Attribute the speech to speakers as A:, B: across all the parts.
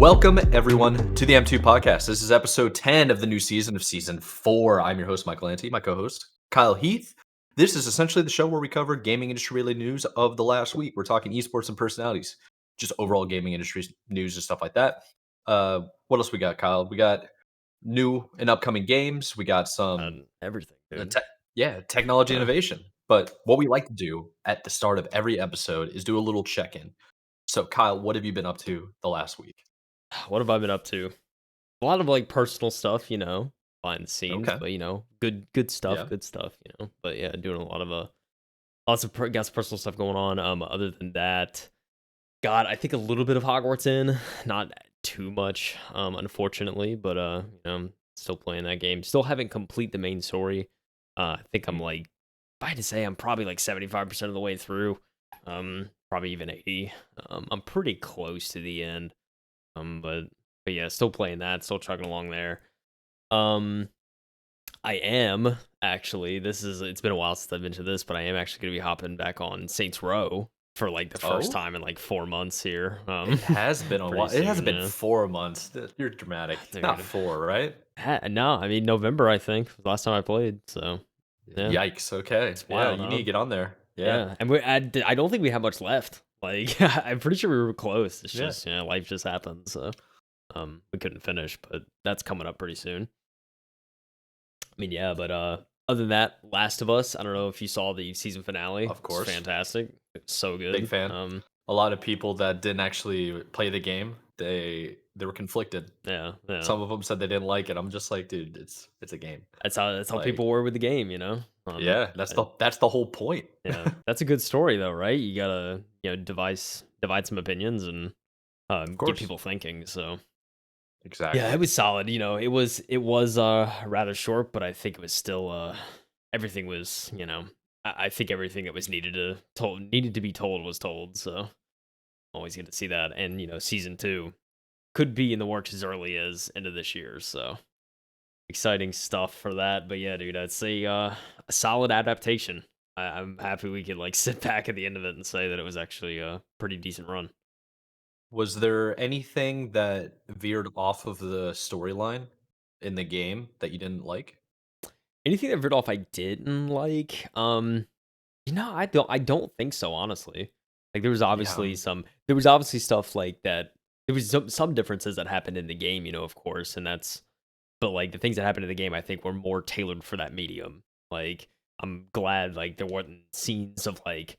A: Welcome, everyone, to the M2 podcast. This is episode 10 of the new season of season 4. I'm your host, MikeWillEatU, my co host, KyleHeath. This is essentially the show where we cover gaming industry related news of the last week. We're talking esports and personalities, just overall gaming industry news and stuff like that. What else we got, Kyle? We got new and upcoming games. We got some
B: everything, dude.
A: technology innovation. But what we like to do at the start of every episode is do a little check in. So, Kyle, what have you been up to the last week?
B: What have I been up to? A lot of like personal stuff, behind the scenes,
A: Okay.
B: but good stuff,
A: Yeah.
B: But yeah, doing a lot of lots of got some personal stuff going on. Other than that, I think a little bit of Hogwarts in, not too much, unfortunately, but I'm still playing that game. Still haven't complete the main story. I think I'm like, if I had to say, I'm probably like 75% of the way through. Probably even 80. I'm pretty close to the end. But yeah, still playing that, still chugging along there. I am actually. It's been a while since I've been to this, but I am actually going to be hopping back on Saints Row for like the first time in like 4 months here.
A: It has been a while. It hasn't been
B: yeah.
A: 4 months. You're dramatic.
B: Dude.
A: Not 4, right?
B: No, I mean November. I think was the last time I played. So yeah,
A: Yikes. Okay.
B: it's
A: Yeah,
B: wild,
A: you
B: huh?
A: need to get on there. Yeah.
B: Yeah, and I don't think we have much left. Like I'm pretty sure we were close. It's just life just happened. So we couldn't finish, but that's coming up pretty soon. I mean, yeah, but other than that, Last of Us. I don't know if you saw the season finale.
A: Of course.
B: It's fantastic. It's so good.
A: Big fan. A lot of people that didn't actually play the game, they were conflicted.
B: Yeah.
A: Some of them said they didn't like it. I'm just like, dude, it's a game.
B: That's how
A: Like,
B: people were with the game,
A: yeah, that's the whole point.
B: Yeah, that's a good story though, right? You gotta divide some opinions and get people thinking. So
A: Exactly.
B: yeah, it was solid. It was rather short, but I think it was still everything was I think everything that was needed to be told was told. So always good to see that. And season 2 could be in the works as early as end of this year. So exciting stuff for that. But yeah, dude, I'd say a solid adaptation. I'm happy we could like sit back at the end of it and say that it was actually a pretty decent run.
A: Was there anything that veered off of the storyline in the game that you didn't like?
B: Anything that veered off I didn't like? I don't think so, honestly. Like there was obviously stuff like that. There was some differences that happened in the game, of course, but like the things that happened in the game I think were more tailored for that medium. Like I'm glad like there wasn't scenes of like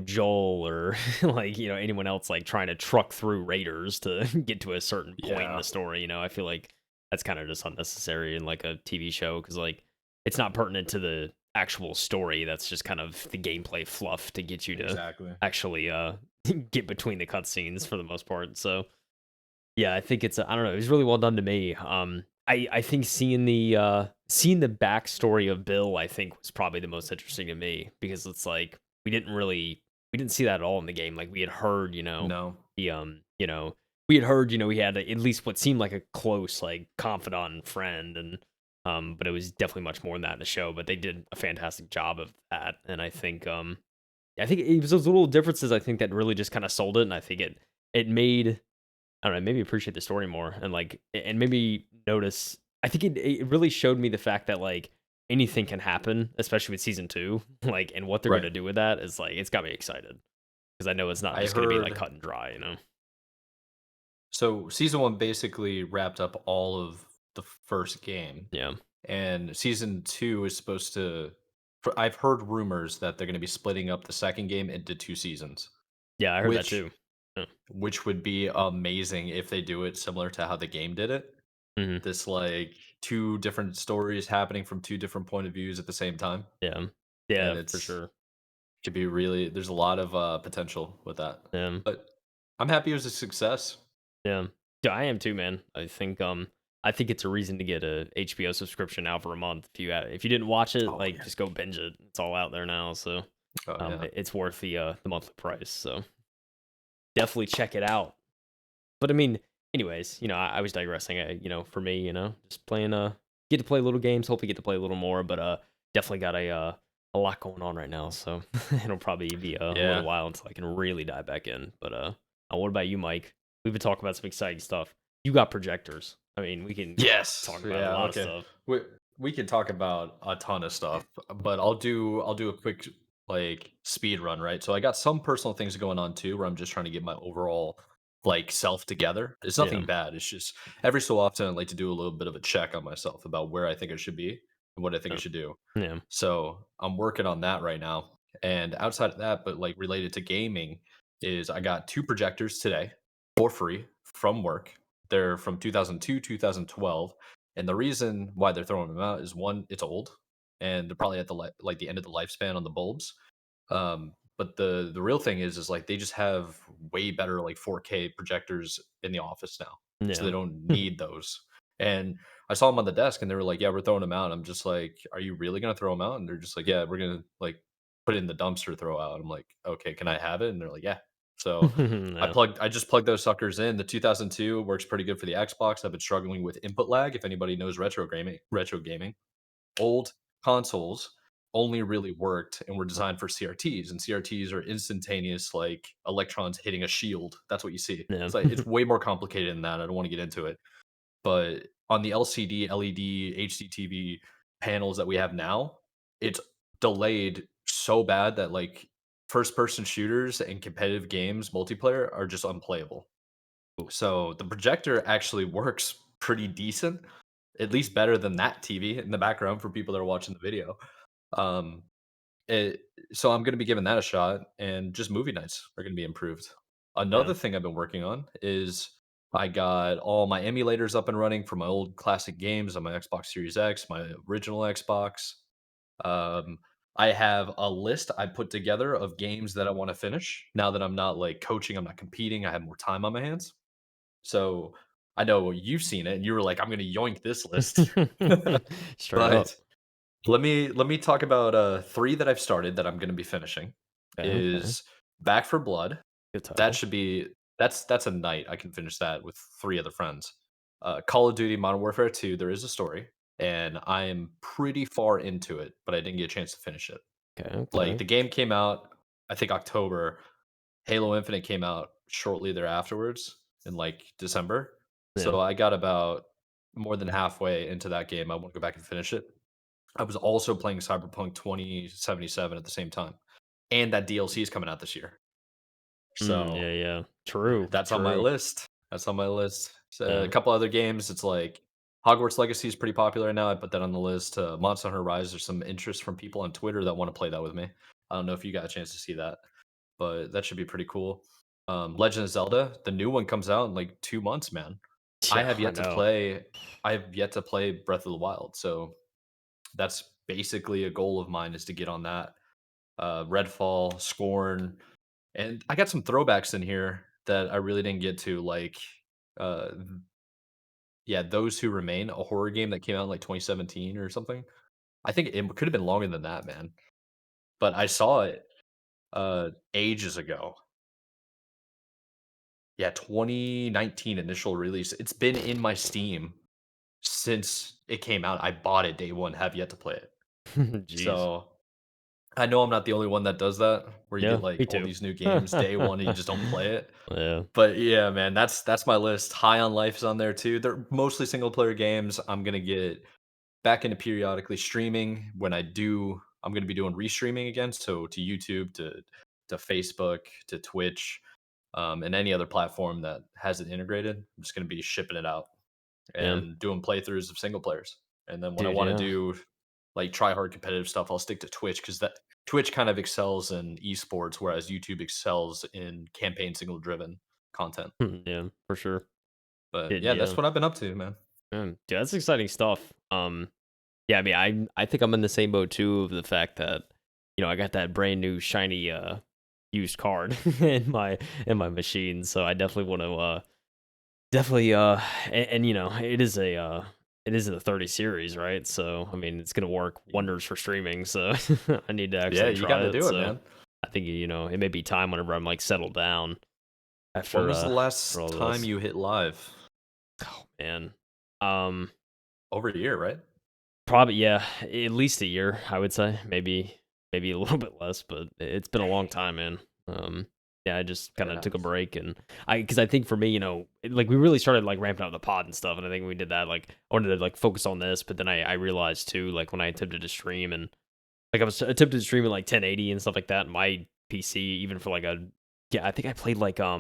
B: Joel or like anyone else like trying to truck through raiders to get to a certain point in the story. I feel like that's kind of just unnecessary in like a TV show because like it's not pertinent to the actual story. That's just kind of the gameplay fluff to get you to actually get between the cutscenes for the most part. So yeah, I think I don't know, it was really well done to me. I think seeing the backstory of Bill, I think was probably the most interesting to me because it's like we didn't see that at all in the game. Like we had heard,
A: No.
B: we had heard, he had at least what seemed like a close, like confidant and friend, and but it was definitely much more than that in the show. But they did a fantastic job of that, and I think it was those little differences I think that really just kind of sold it, and I think it made I don't know, maybe appreciate the story more and like and maybe notice. I think it really showed me the fact that like anything can happen, especially with season 2, like and what they're gonna do with that is like it's got me excited because I know it's not just gonna be like cut and dry,
A: So season 1 basically wrapped up all of the first game.
B: Yeah.
A: And season 2 is supposed to I've heard rumors that they're going to be splitting up the second game into 2 seasons.
B: Yeah, I heard that too. Yeah.
A: Which would be amazing if they do it similar to how the game did it.
B: Mhm.
A: This like 2 different stories happening from 2 different point of views at the same time.
B: Yeah.
A: And
B: Yeah, for
A: it's
B: sure.
A: could be really there's a lot of potential with that.
B: Yeah.
A: But I'm happy it was a success.
B: Yeah. Yeah, I am too, man. I think it's a reason to get a HBO subscription now for a month. If you didn't watch it, just go binge it. It's all out there now, so it's worth the monthly price. So definitely check it out. But I mean, anyways, I was digressing. For me, just playing get to play little games. Hopefully, get to play a little more. But definitely got a lot going on right now, so it'll probably be a little while until I can really dive back in. But what about you, Mike? we've been talking about some exciting stuff. You got projectors. I mean, we can
A: Yes.
B: talk about a
A: Yeah.
B: lot of
A: Okay.
B: stuff.
A: We can talk about a ton of stuff, but I'll do a quick like speed run, right? So I got some personal things going on too, where I'm just trying to get my overall like self together. It's
B: Yeah,
A: nothing bad. It's just every so often I like to do a little bit of a check on myself about where I think I should be and what I think I
B: yeah,
A: should do.
B: yeah,
A: So I'm working on that right now. And outside of that, but like related to gaming, is I got two projectors today for free from work. They're from 2002, 2012. And the reason why they're throwing them out is one, it's old and they're probably at the like the end of the lifespan on the bulbs. But the real thing is like they just have way better like 4K projectors in the office now, so
B: yeah.
A: they don't need those. And I saw them on the desk, and they were like, "Yeah, we're throwing them out." I'm just like, "Are you really gonna throw them out?" And they're just like, "Yeah, we're gonna like put it in the dumpster, throw out." I'm like, "Okay, can I have it?" And they're like, "Yeah." So
B: Yeah,
A: I just plugged those suckers in. The 2002 works pretty good for the Xbox. I've been struggling with input lag. If anybody knows retro gaming, old consoles only really worked and were designed for CRTs, and CRTs are instantaneous, like electrons hitting a shield. That's what you see.
B: yeah,
A: It's like it's way more complicated than that. I don't want to get into it, but on the LCD, LED, HDTV panels that we have now, it's delayed so bad that like first person shooters and competitive games multiplayer are just unplayable.
B: Ooh,
A: So the projector actually works pretty decent, at least better than that TV in the background for people that are watching the video. Um, it, so I'm going to be giving that a shot, and just movie nights are going to be improved.
B: yeah.
A: Another thing I've been working on is I got all my emulators up and running for my old classic games on my Xbox Series X, my original Xbox. Um, I have a list I put together of games that I want to finish. Now that I'm not like coaching, I'm not competing, I have more time on my hands. So I know you've seen it, and you were like, "I'm going to yoink this list."
B: Straight up.
A: But let me talk about, 3 that I've started that I'm gonna be finishing,
B: Okay, okay.
A: is Back for Blood.
B: Good
A: That
B: title.
A: should be that's a night I can finish that with 3 other friends. Call of Duty: Modern Warfare 2, there is a story, and I am pretty far into it, but I didn't get a chance to finish it.
B: Okay,
A: Like,
B: okay.
A: the game came out, I think October. Halo Infinite came out shortly afterwards in, like, December.
B: Yeah.
A: So I got about more than halfway into that game. I wanna go back and finish it. I was also playing Cyberpunk 2077 at the same time, and that DLC is coming out this year. So,
B: Yeah, yeah. True,
A: that's on my
B: true.
A: list. That's on my list. So, a
B: Yeah.
A: couple other games, it's like Hogwarts Legacy is pretty popular right now. I put that on the list. Monster Hunter Rise, there's some interest from people on Twitter that wanna play that with me. I don't know if you got a chance to see that, but that should be pretty cool. Legend of Zelda, the new one comes out in, like, 2 months, man. I
B: Yeah,
A: have
B: I
A: yet to
B: know.
A: play I have yet to play Breath of the Wild, so that's basically a goal of mine is to get on that. Redfall, Scorn, and I got some throwbacks in here that I really didn't get to, like, uh, yeah, Those Who Remain, a horror game that came out in like 2017 or something. I think it could have been longer than that, man. But I saw it ages ago. Yeah, 2019 initial release. It's been in my Steam since it came out. I bought it day one, have yet to play it.
B: Jeez.
A: So I know I'm not the only one that does that, where you get,
B: Yeah,
A: like,
B: me
A: all
B: too.
A: these new games day 1 and you just don't play it.
B: Yeah.
A: But, yeah, man, that's my list. High on Life's on there too. They're mostly single player games. I'm gonna get back into periodically streaming. When I do, I'm gonna be doing restreaming again, so to YouTube, to Facebook, to Twitch, and any other platform that has it integrated. I'm just gonna be shipping it out
B: Yeah.
A: and doing playthroughs of single players. And then when I
B: Dude,
A: want to
B: yeah.
A: do like try hard competitive stuff, I'll stick to Twitch because that Twitch kind of excels in esports, whereas YouTube excels in campaign single driven content.
B: Yeah, for sure.
A: But
B: Dude,
A: yeah,
B: yeah.
A: that's what I've been up to, man.
B: Dude, that's exciting stuff. Yeah, I mean, I think I'm in the same boat too of the fact that, I got that brand new shiny used card in my machine, so I definitely want to definitely and it is a 30 series, right? So, I mean, it's going to work wonders for streaming, so I need to
A: Yeah,
B: actually
A: you got
B: try
A: to
B: it.
A: do it,
B: So,
A: man.
B: I think it may be time whenever I'm like settled down
A: When
B: after
A: was the
B: after
A: last
B: all
A: time
B: this.
A: you hit live?
B: Oh, man. Um
A: Over a year, right?
B: Probably, yeah, at least a year, I would say. Maybe a little bit less, but it's been a long time, man. Yeah, I just kind
A: Very
B: of took a
A: nice.
B: break, and because I think for me, like we really started like ramping up the pod and stuff, and I think we did that. Like I wanted to like focus on this, but then I realized too, like when I attempted to stream and like I was attempted to stream at like 1080 and stuff like that, and my PC even for like I think I played like I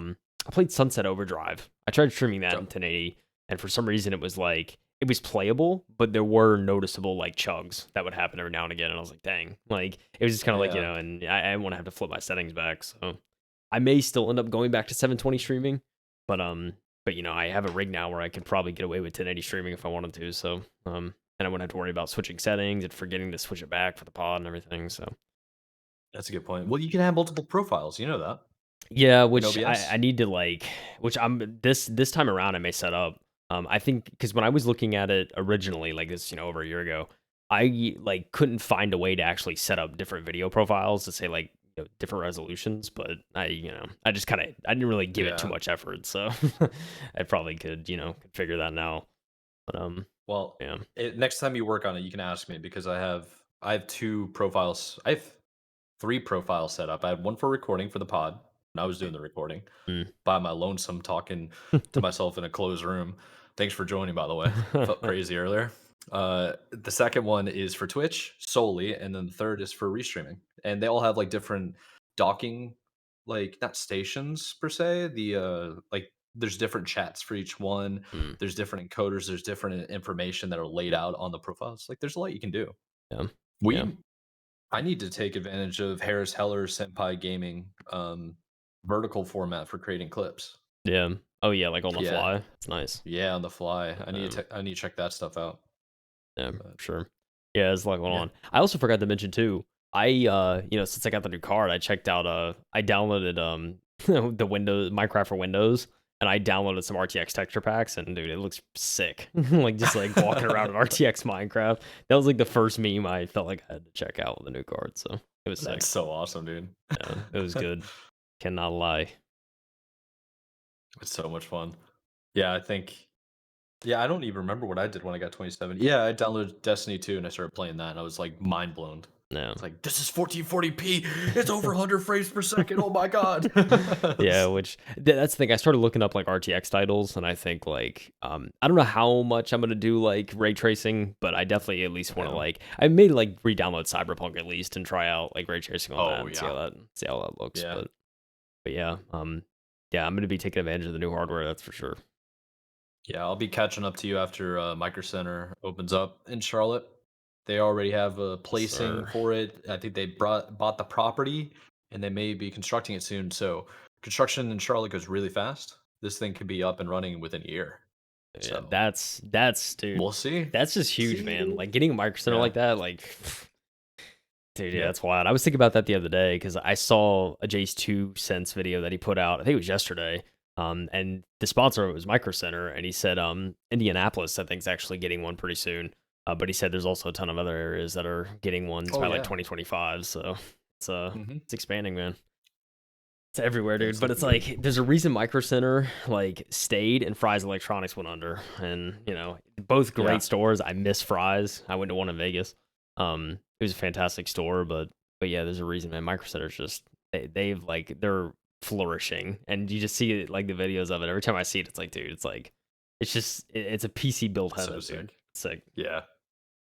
B: played Sunset Overdrive. I tried streaming that in
A: Yep.
B: 1080, and for some reason it was like it was playable, but there were noticeable like chugs that would happen every now and again, and I was like, dang, like it was just kind of like
A: Yeah.
B: and I want to have to flip my settings back, so. I may still end up going back to 720 streaming, but I have a rig now where I could probably get away with 1080 streaming if I wanted to. So, and I wouldn't have to worry about switching settings and forgetting to switch it back for the pod and everything. So,
A: That's a good point. Well, you can have multiple profiles. You know that
B: yeah,
A: in
B: which I
A: OBS.
B: need to like, which I'm this time around I may set up. I think because when I was looking at it originally, like this, over a year ago, I like couldn't find a way to actually set up different video profiles to say like different resolutions, but I just kind of I didn't really give it too
A: Yeah.
B: much effort, so I probably could configure that now. But
A: Well,
B: yeah,
A: next time you work on it, you can ask me because I have two profiles. I have three profiles set up. I had one for recording for the pod when I was doing the recording
B: mm.
A: by my lonesome talking to myself in a closed room. Thanks for joining, by the way. Felt crazy earlier. The second one is for Twitch solely, and then the third is for restreaming. And they all have like different docking, like not stations per se. Like there's different chats for each one.
B: Mm.
A: There's different encoders. There's different information that are laid out on the profiles. Like there's a lot you can do.
B: Yeah, yeah,
A: We I need to take advantage of Harris Heller Senpai Gaming vertical format for creating clips.
B: yeah. Oh yeah, like on the
A: Yeah,
B: fly. It's nice.
A: yeah, on the fly.
B: Um,
A: I need to check that stuff out.
B: Yeah,
A: But
B: sure. Yeah, there's a lot going
A: yeah.
B: on. I also forgot to mention too. Since I got the new card, I checked out I downloaded the Windows Minecraft for Windows, and I downloaded some RTX texture packs, and dude, it looks sick. Like just like walking around in RTX Minecraft. That was like the first meme I felt like I had to check out with the new card, so it was
A: That's
B: sick.
A: so awesome, dude.
B: Yeah, it was good. Cannot lie.
A: It's so much fun. Yeah, yeah, I don't even remember what I did when I got 27. Yeah, I downloaded Destiny 2 and I started playing that and I was like mind blown.
B: Yeah.
A: It's like this is 1440p. It's over 100 frames per second. Oh my god.
B: Yeah, which that's the thing. I started looking up like RTX titles, and I think like I don't know how much I'm gonna do like ray tracing, but I definitely at least want to
A: Yeah.
B: like I may like re-download Cyberpunk at least and try out like ray tracing on that
A: Oh
B: and
A: yeah.
B: see how that looks.
A: Yeah.
B: But yeah, yeah, I'm gonna be taking advantage of the new hardware. That's for sure.
A: Yeah, I'll be catching up to you after Micro Center opens up in Charlotte. They already have a
B: Yes,
A: placing
B: sir.
A: for it. I think they bought the property and they may be constructing it soon. So construction in Charlotte goes really fast. This thing could be up and running within a year.
B: Yeah,
A: So
B: that's dude.
A: we'll see.
B: That's just huge,
A: See,
B: man.
A: dude.
B: Like getting a micro center
A: Yeah.
B: like that, like dude, yeah,
A: Yeah.
B: that's wild. I was thinking about that the other day because I saw a Jay's 2 cents video that he put out. I think it was yesterday. And the sponsor was Micro Center, and he said, Indianapolis, I think, is actually getting one pretty soon. But he said there's also a ton of other areas that are getting ones
A: Oh
B: by like
A: yeah.
B: 2025. So
A: Hmm.
B: it's expanding, man. It's everywhere,
A: Yeah,
B: dude.
A: it's
B: But it's
A: looking good.
B: like there's a reason Micro Center like stayed and Fry's Electronics went under, and both
A: Yeah.
B: great stores. I miss Fry's. I went to one in Vegas. It was a fantastic store, but yeah, there's a reason, man. Micro Center's just they've like they're flourishing, and you just see it like the videos of it. Every time I see it, it's like, dude, it's like it's a PC build
A: So
B: heaven, dude.
A: sick.
B: It's sick.
A: Yeah.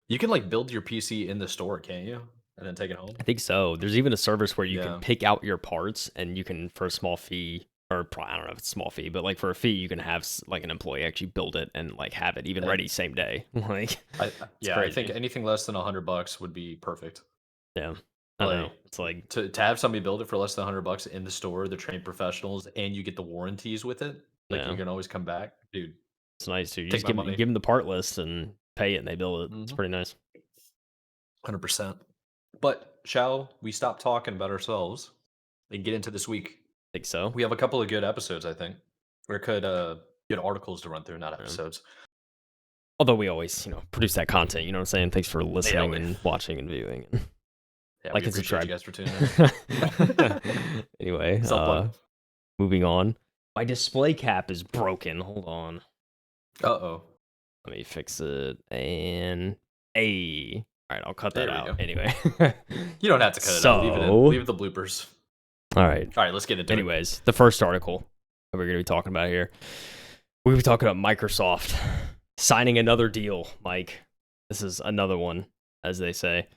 A: You can like build your PC in the store, can't you? And then take it home.
B: I think so. There's even a service where you can
A: Yeah.
B: pick out your parts, and you can for a small fee, or I don't know if it's a small fee, but like for a fee, you can have like an employee actually build it and like have it even
A: And
B: ready same day. Like it's
A: I think
B: crazy.
A: anything less than $100 would be perfect.
B: Yeah, I know.
A: Like
B: It's like
A: to have somebody build it for less than $100 in the store, they're trained professionals, and you get the warranties with it. Like you
B: yeah,
A: can always come back, dude.
B: it's nice too. You
A: Take
B: just
A: my
B: give
A: money.
B: them the part list and pay it, and they build it. It's
A: Hmm.
B: pretty nice.
A: 100%. But shall we stop talking about ourselves and get into this week?
B: I think so.
A: We have a couple of good episodes, I think. Or could good articles to run through, not
B: Yeah.
A: episodes.
B: Although we always produce that content. You know what I'm saying? Thanks for
A: Yeah,
B: listening and watching and viewing.
A: yeah,
B: Like
A: we
B: and
A: appreciate you
B: subscribe.
A: guys for tuning in.
B: Anyway,
A: Self plug.
B: moving on. My display cap is broken. Hold on.
A: Uh-oh.
B: Let me fix it. And all right, I'll cut that
A: There we
B: out
A: go.
B: anyway.
A: You don't have to cut it out. Leave it in.
B: So
A: Leave the bloopers.
B: All right.
A: All right, let's get into it.
B: Anyways, the first article that we're going to be talking about here, we're going to be talking about Microsoft signing another deal. Mike, this is another one, as they say.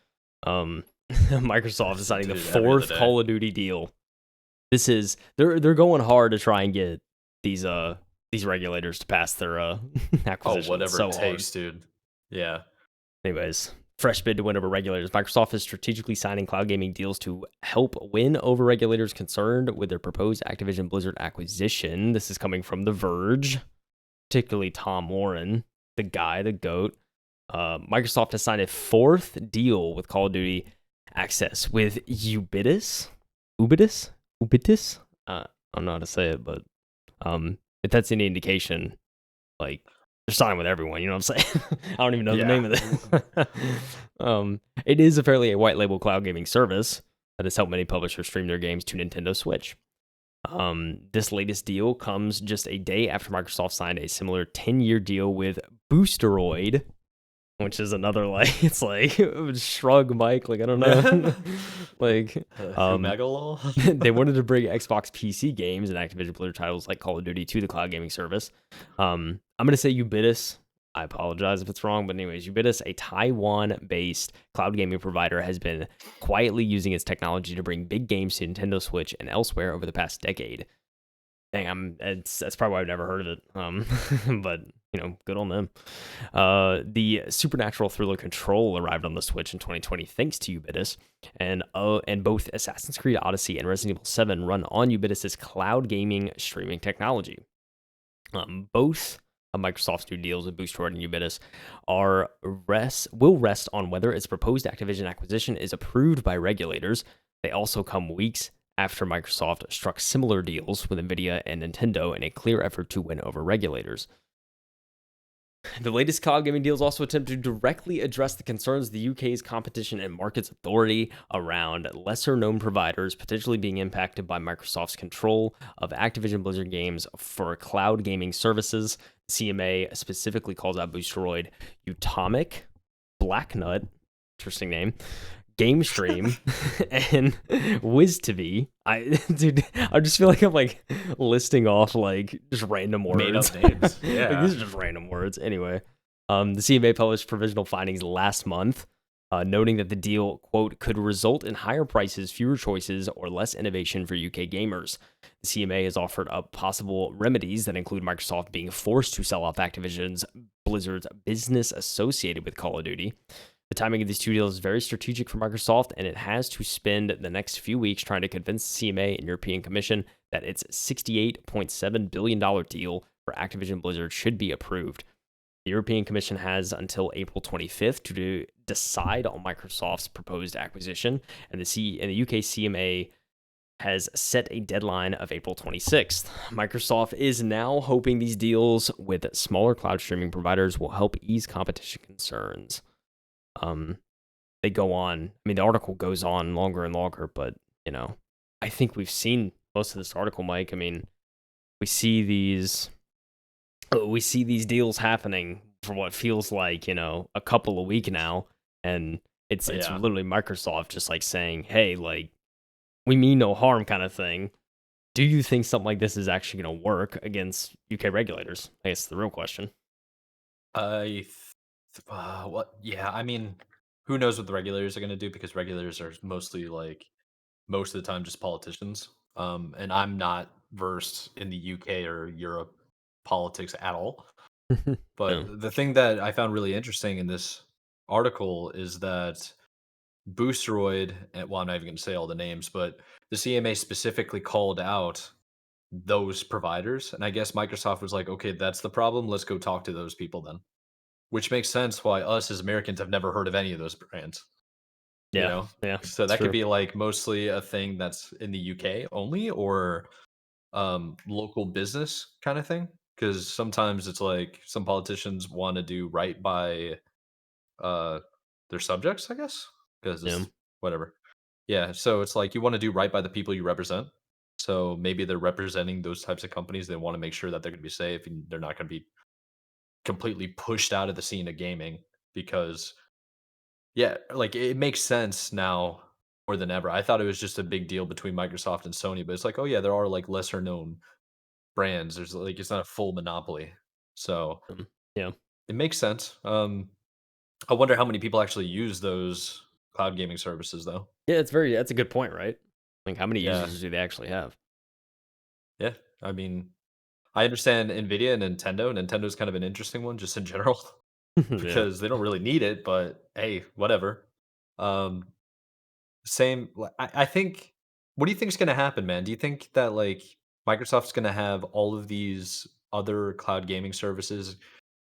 B: Microsoft is signing the fourth Call of Duty deal. This is they're going hard to try and get these regulators to pass their acquisition.
A: Oh, whatever it takes, dude. Yeah.
B: Anyways, fresh bid to win over regulators. Microsoft is strategically signing cloud gaming deals to help win over regulators concerned with their proposed Activision Blizzard acquisition. This is coming from The Verge, particularly Tom Warren, the guy, the GOAT. Microsoft has signed a fourth deal with Call of Duty access with Ubitus. I don't know how to say it, but if that's any indication, like they're signing with everyone. You know what I'm saying? I don't even know the name of this. It is apparently a white label cloud gaming service that has helped many publishers stream their games to Nintendo Switch. This latest deal comes just a day after Microsoft signed a similar 10-year deal with Boosteroid, which is another it's like shrug, Mike. Like I don't know, like they wanted to bring Xbox PC games and Activision Blizzard titles like Call of Duty to the cloud gaming service. I'm gonna say Ubitus. I apologize if it's wrong, but anyways, Ubitus, a Taiwan-based cloud gaming provider, has been quietly using its technology to bring big games to Nintendo Switch and elsewhere over the past decade. Dang, that's probably why I've never heard of it. But good on them. The supernatural thriller Control arrived on the Switch in 2020 thanks to Ubitus, and both Assassin's Creed Odyssey and Resident Evil 7 run on Ubitus's cloud gaming streaming technology. Both of Microsoft's new deals with Boosteroid and Ubitus will rest on whether its proposed Activision acquisition is approved by regulators. They also come weeks after Microsoft struck similar deals with Nvidia and Nintendo in a clear effort to win over regulators. The latest cloud gaming deals also attempt to directly address the concerns of the UK's Competition and Markets Authority around lesser-known providers potentially being impacted by Microsoft's control of Activision Blizzard games for cloud gaming services. CMA specifically calls out Boosteroid, Utomic, Blacknut, interesting name, GameStream, and WizTV. I just feel like I'm listing off just random words.
A: Made up names. Yeah.
B: These are just random words. Anyway, the CMA published provisional findings last month, noting that the deal, quote, could result in higher prices, fewer choices, or less innovation for UK gamers. The CMA has offered up possible remedies that include Microsoft being forced to sell off Activision's Blizzard's business associated with Call of Duty. The timing of these two deals is very strategic for Microsoft, and it has to spend the next few weeks trying to convince the CMA and European Commission that its $68.7 billion deal for Activision Blizzard should be approved. The European Commission has until April 25th to decide on Microsoft's proposed acquisition, and the UK CMA has set a deadline of April 26th. Microsoft is now hoping these deals with smaller cloud streaming providers will help ease competition concerns. They go on. I mean, the article goes on longer and longer, but I think we've seen most of this article, Mike. I mean, we see these deals happening for what feels like a couple of weeks now, and it's literally Microsoft just saying, hey, we mean no harm kind of thing. Do you think something like this is actually going to work against UK regulators? I guess the real question.
A: What? Yeah, I mean, who knows what the regulators are going to do, because regulators are mostly most of the time just politicians. And I'm not versed in the UK or Europe politics at all. But the thing that I found really interesting in this article is that Boosteroid, well, I'm not even going to say all the names, but the CMA specifically called out those providers. And I guess Microsoft was like, okay, that's the problem. Let's go talk to those people then. Which makes sense why us as Americans have never heard of any of those brands.
B: Yeah.
A: So that could be mostly a thing that's in the UK only, or local business kind of thing. Because sometimes it's some politicians want to do right by their subjects, I guess. Because whatever. Yeah, so it's you want to do right by the people you represent. So maybe they're representing those types of companies. They want to make sure that they're going to be safe and they're not going to be completely pushed out of the scene of gaming, because it makes sense now more than ever. I thought it was just a big deal between Microsoft and Sony, but it's like, oh yeah, there are like lesser known brands. There's like it's not a full monopoly. So
B: Yeah.
A: it makes sense. I wonder how many people actually use those cloud gaming services though.
B: Yeah, that's a good point, right? Like, how many
A: Yeah.
B: users do they actually have?
A: Yeah. I mean, I understand Nvidia and Nintendo. Nintendo's kind of an interesting one just in general
B: Yeah.
A: because they don't really need it, but hey, whatever. Um, same. I think. What do you think is going to happen, man? Do you think that like Microsoft's going to have all of these other cloud gaming services?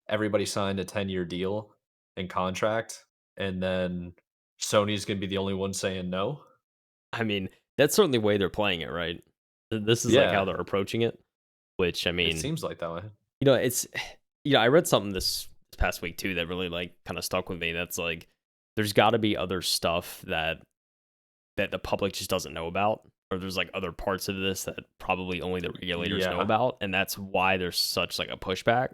A: Everybody signed a 10-year deal and contract, and then Sony's going to be the only one saying no.
B: I mean, that's certainly the way they're playing it, right? This is, like, how
A: Yeah,
B: they're approaching it, which, I
A: it
B: mean,
A: seems like that way.
B: it's I read something this past week too that really, like, kinda stuck with me. That's, like, there's gotta be other stuff that the public just doesn't know about, or there's, like, other parts of this that probably only the regulators know
A: Yeah,
B: about, and that's why there's such, like, a pushback.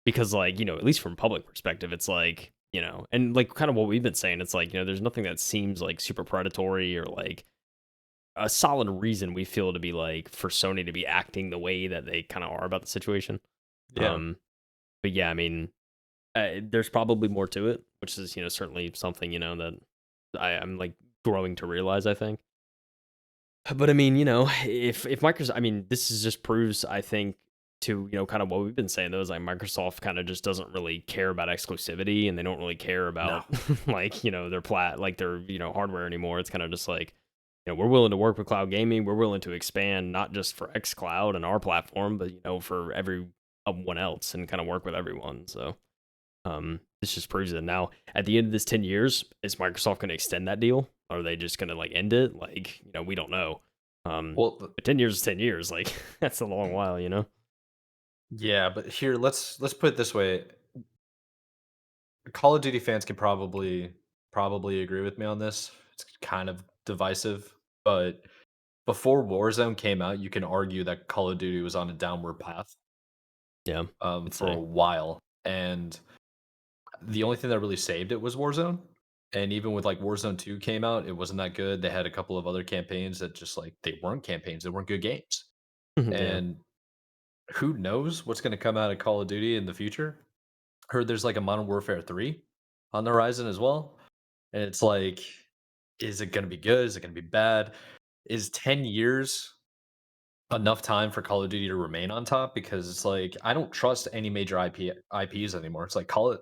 B: Because, like, at least from public perspective, it's like, and, like, kind of what we've been saying, it's like, there's nothing that seems, like, super predatory or, like, a solid reason we feel to be, like, for Sony to be acting the way that they kinda are about the situation.
A: yeah.
B: Um, but yeah, I mean, there's probably more to it, which is, certainly something, that I'm, like, growing to realize, I think. But I mean, if Microsoft, I mean, this is just proves, I think, to kind of what we've been saying though, is like Microsoft kind of just doesn't really care about exclusivity, and they don't really care
A: No.
B: about like their hardware anymore. It's kind of just like we're willing to work with cloud gaming, we're willing to expand not just for xCloud and our platform, but for everyone else, and kind of work with everyone. So this just proves it. Now, at the end of this 10 years, is Microsoft going to extend that deal? Or are they just going to like end it? Like, we don't know.
A: Well,
B: But 10 years is 10 years. Like, that's a long while.
A: yeah, but here let's put it this way. Call of Duty fans can probably agree with me on this. It's kind of divisive, but before Warzone came out, you can argue that Call of Duty was on a downward path
B: Yeah, I'd
A: for a
B: say.
A: while, and the only thing that really saved it was Warzone. And even with like Warzone 2 came out, it wasn't that good. They had a couple of other campaigns that just like they weren't campaigns, they weren't good games.
B: Yeah.
A: And who knows what's going to come out of Call of Duty in the future? Heard there's like a Modern Warfare 3 on the horizon as well. And it's like, is it going to be good? Is it going to be bad? Is 10 years enough time for Call of Duty to remain on top? Because it's like, I don't trust any major IPs anymore. It's like, call it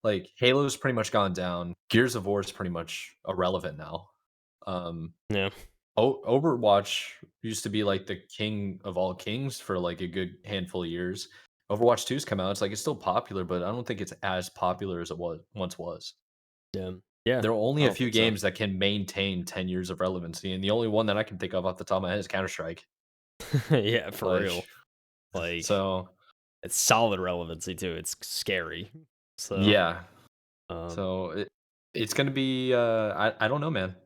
A: like Halo's pretty much gone down. Gears of War is pretty much irrelevant now. Um,
B: Yeah.
A: Overwatch used to be like the king of all kings for like a good handful of years. Overwatch 2's come out. It's like it's still popular, but I don't think it's as popular as it was once was.
B: Yeah. Yeah.
A: There are
B: I
A: only a
B: don't
A: few
B: think so.
A: games that can maintain 10 years of relevancy, and the only one that I can think of off the top of my head is Counter Strike.
B: Yeah, for
A: Like,
B: real. Like,
A: so
B: it's solid relevancy too. It's scary. So,
A: yeah,
B: um,
A: so it's gonna be. I don't know, man.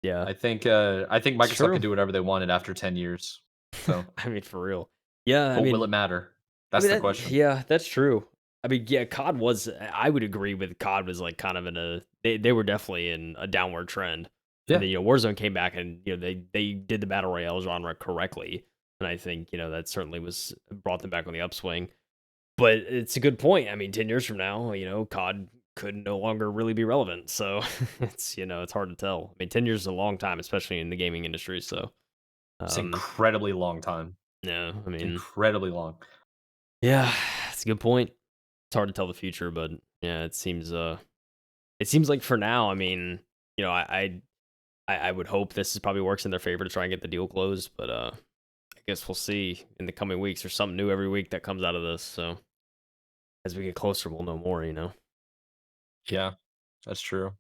B: yeah,
A: I think
B: it's
A: Microsoft
B: true.
A: can do whatever they wanted after 10 years. So,
B: I mean, for real. Yeah.
A: but will it matter? That's the question.
B: Yeah, that's true. I mean, yeah, COD was. I would agree with COD was like kind of in a. They were definitely in a downward trend, and
A: Yeah.
B: then Warzone came back, and they did the battle royale genre correctly, and I think that certainly was brought them back on the upswing. But it's a good point. I mean, 10 years from now, COD could no longer really be relevant. So it's hard to tell. I mean, 10 years is a long time, especially in the gaming industry. So
A: It's
B: um,
A: incredibly long time.
B: yeah, I mean,
A: Incredibly long.
B: yeah, it's a good point. It's hard to tell the future, but yeah, it seems like for now, I mean, I would hope this is probably works in their favor to try and get the deal closed, but I guess we'll see in the coming weeks. There's something new every week that comes out of this, so as we get closer, we'll know more.
A: Yeah, that's true.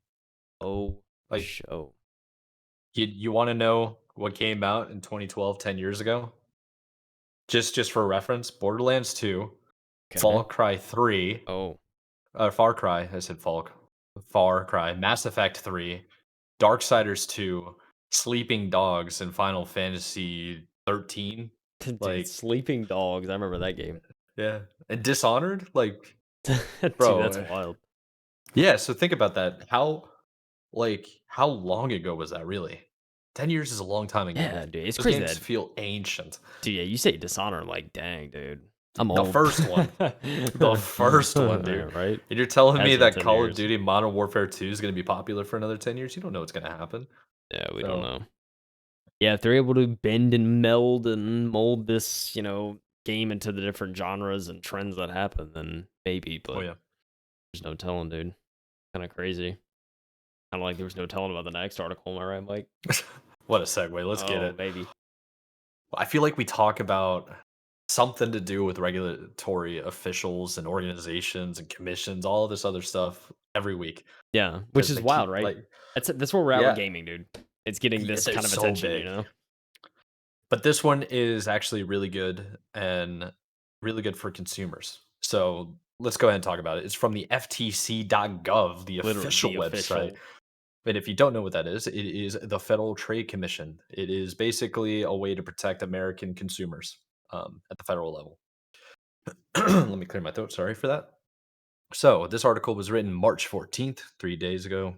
B: Oh,
A: Like,
B: show.
A: you wanna know what came out in 2012, 10 years ago? Just for reference, Borderlands 2,
B: Okay.
A: Far Cry 3,
B: Oh,
A: Far Cry, I said Far Cry, Mass Effect 3, Darksiders 2, Sleeping Dogs, and Final Fantasy 13.
B: dude,
A: Like,
B: Sleeping Dogs. I remember that game.
A: yeah, and Dishonored? Like,
B: Dude, that's
A: bro,
B: wild.
A: yeah, so think about that. Like, how long ago was that really? 10 years is a long time ago.
B: Yeah, dude, it's
A: Those
B: crazy
A: games
B: that
A: feel ancient.
B: dude, yeah, you say Dishonor, I'm like, dang, dude, I'm
A: The
B: old.
A: first one. The first one, dude.
B: Right?
A: And you're telling me
B: Has been
A: that
B: 10
A: Call of
B: years.
A: Duty Modern Warfare 2 is gonna be popular for another 10 years? You don't know what's gonna happen.
B: Yeah, we don't
A: So,
B: know. Yeah, if they're able to bend and meld and mold this, game into the different genres and trends that happen, then maybe,
A: oh,
B: but
A: yeah.
B: there's no telling, dude. Kinda crazy. Kinda like there was no telling about the next article, am I right, Mike?
A: What a segue, let's get
B: Oh,
A: it.
B: maybe.
A: I feel like we talk about something to do with regulatory officials and organizations and commissions, all this other stuff every week
B: Yeah, which
A: because
B: is
A: they
B: wild,
A: keep
B: right?
A: like
B: That's where we're at with
A: yeah,
B: gaming, dude. It's getting
A: yeah,
B: this
A: they're
B: kind of
A: so
B: attention, you
A: big.
B: know?
A: But this one is actually really good and really good for consumers. So let's go ahead and talk about it. It's from the FTC.gov, the
B: Literally
A: official
B: the
A: website.
B: official.
A: And if you don't know what that is, it is the Federal Trade Commission. It is basically a way to protect American consumers at the federal level. Let me clear my throat. Sorry for that. So this article was written March 14th, 3 days ago.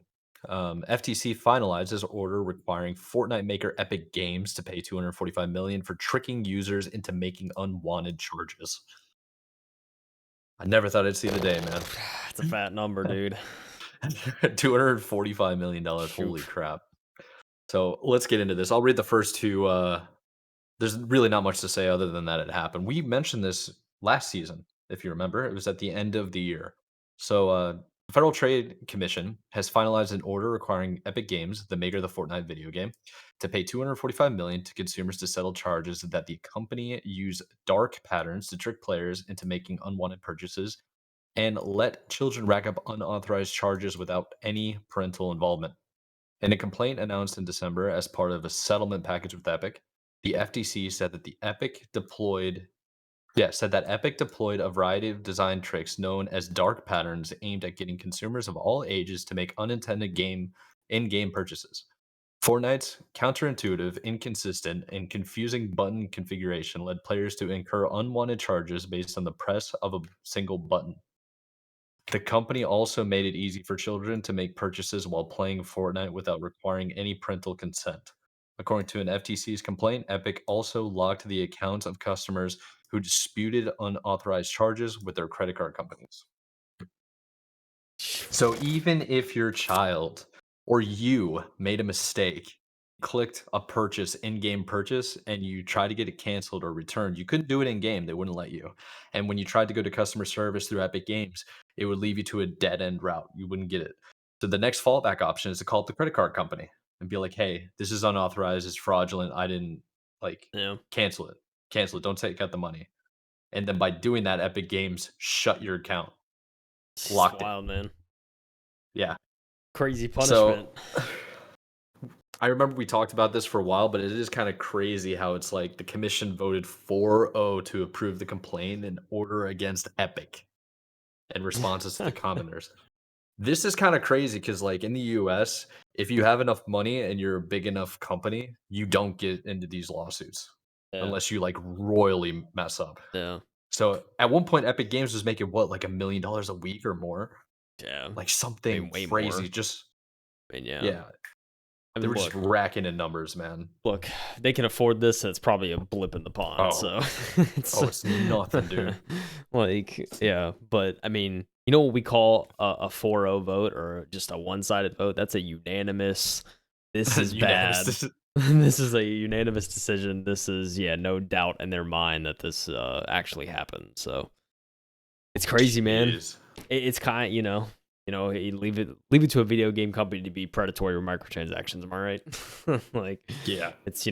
A: FTC finalizes order requiring Fortnite maker Epic Games to pay 245 million for tricking users into making unwanted charges. I never thought I'd see the day,
B: It's a fat number, dude.
A: man. $245 million. Holy
B: Shoot.
A: crap. So let's get into this. I'll read the first two. There's really not much to say other than that it happened. We mentioned this last season, if you remember. It was at the end of the year. So, the Federal Trade Commission has finalized an order requiring Epic Games, the maker of the Fortnite video game, to pay 245 million to consumers to settle charges that the company use dark patterns to trick players into making unwanted purchases and let children rack up unauthorized charges without any parental involvement. In a complaint announced in December as part of a settlement package with Epic, the FTC said that Epic deployed a variety of design tricks known as dark patterns aimed at getting consumers of all ages to make unintended in-game purchases. Fortnite's counterintuitive, inconsistent, and confusing button configuration led players to incur unwanted charges based on the press of a single button. The company also made it easy for children to make purchases while playing Fortnite without requiring any parental consent. According to an FTC's complaint, Epic also locked the accounts of customers who disputed unauthorized charges with their credit card companies. So even if your child or you made a mistake, clicked a purchase, in-game purchase, and you tried to get it canceled or returned, you couldn't do it in game. They wouldn't let you. And when you tried to go to customer service through Epic Games, it would leave you to a dead end route. You wouldn't get it. So the next fallback option is to call up the credit card company and be like, "Hey, this is unauthorized. It's fraudulent. I didn't like
B: Yeah.
A: cancel it. Cancel it. Don't take out the money." And then by doing that, Epic Games shut your account,
B: It's
A: locked it.
B: wild, man.
A: Yeah.
B: Crazy punishment.
A: So I remember we talked about this for a while, but it is kind of crazy how it's like the commission voted 4-0 to approve the complaint and order against Epic in responses to the commenters. This is kind of crazy because, like, in the US, if you have enough money and you're a big enough company, you don't get into these lawsuits
B: Yeah.
A: unless you like royally mess up.
B: Yeah.
A: So at one point, Epic Games was making what, like $1 million a week or more,
B: Yeah.
A: like
B: Way,
A: something
B: way
A: crazy.
B: more.
A: Just
B: I mean, yeah.
A: yeah,
B: I
A: they
B: mean,
A: were just
B: look,
A: racking in numbers, man.
B: look, they can afford this, and it's probably a blip in the pond.
A: Oh,
B: So it's
A: it's nothing, dude.
B: like, yeah. But I mean, you know what we call a 4-0 vote or just a one-sided vote? That's a unanimous. This is bad.
A: Unanimous.
B: This is a unanimous decision. This is no doubt in their mind that this actually happened. So it's crazy, man.
A: Jeez.
B: It's kind, you leave it to a video game company to be predatory with microtransactions. Am I right? Like,
A: Yeah.
B: it's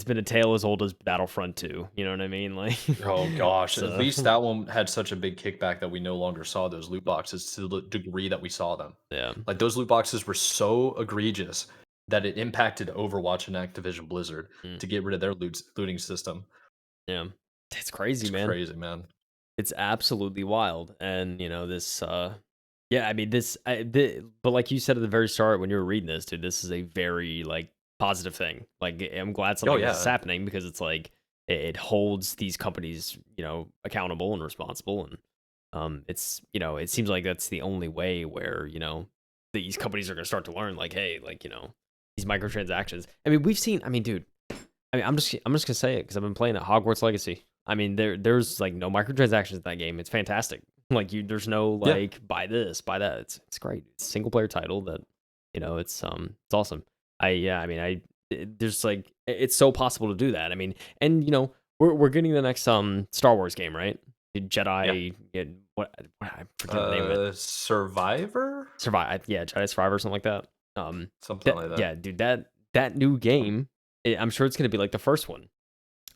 B: been a tale as old as Battlefront 2. You know what I mean? Like,
A: Oh gosh. At
B: so
A: least that one had such a big kickback that we no longer saw those loot boxes to the degree that we saw them.
B: yeah,
A: Like those loot boxes were so egregious that it impacted Overwatch and Activision Blizzard
B: mm,
A: to get rid of their looting system.
B: yeah, it's crazy,
A: It's
B: man.
A: crazy, man.
B: It's absolutely wild, and this. Yeah, I mean but like you said at the very start when you were reading this, dude, this is a very like positive thing. Like I'm glad
A: Oh
B: something like this is
A: yeah.
B: happening because it's like it holds these companies, accountable and responsible, and it seems like that's the only way where these companies are going to start to learn, like, hey, like, these microtransactions. I mean, we've seen. I mean, dude. I mean, I'm just gonna say it because I've been playing it. Hogwarts Legacy. I mean, there's like no microtransactions in that game. It's fantastic. Like there's no
A: Yeah.
B: like buy this, buy that. It's great. It's a single player title that it's awesome. There's like it's so possible to do that. I mean, and we're getting the next Star Wars game, right?
A: Yeah.
B: Jedi, I forget the name of it.
A: Survivor?
B: Yeah, Jedi Survivor, something like that.
A: Something like that.
B: Yeah, dude, that new game, I'm sure it's gonna be like the first one.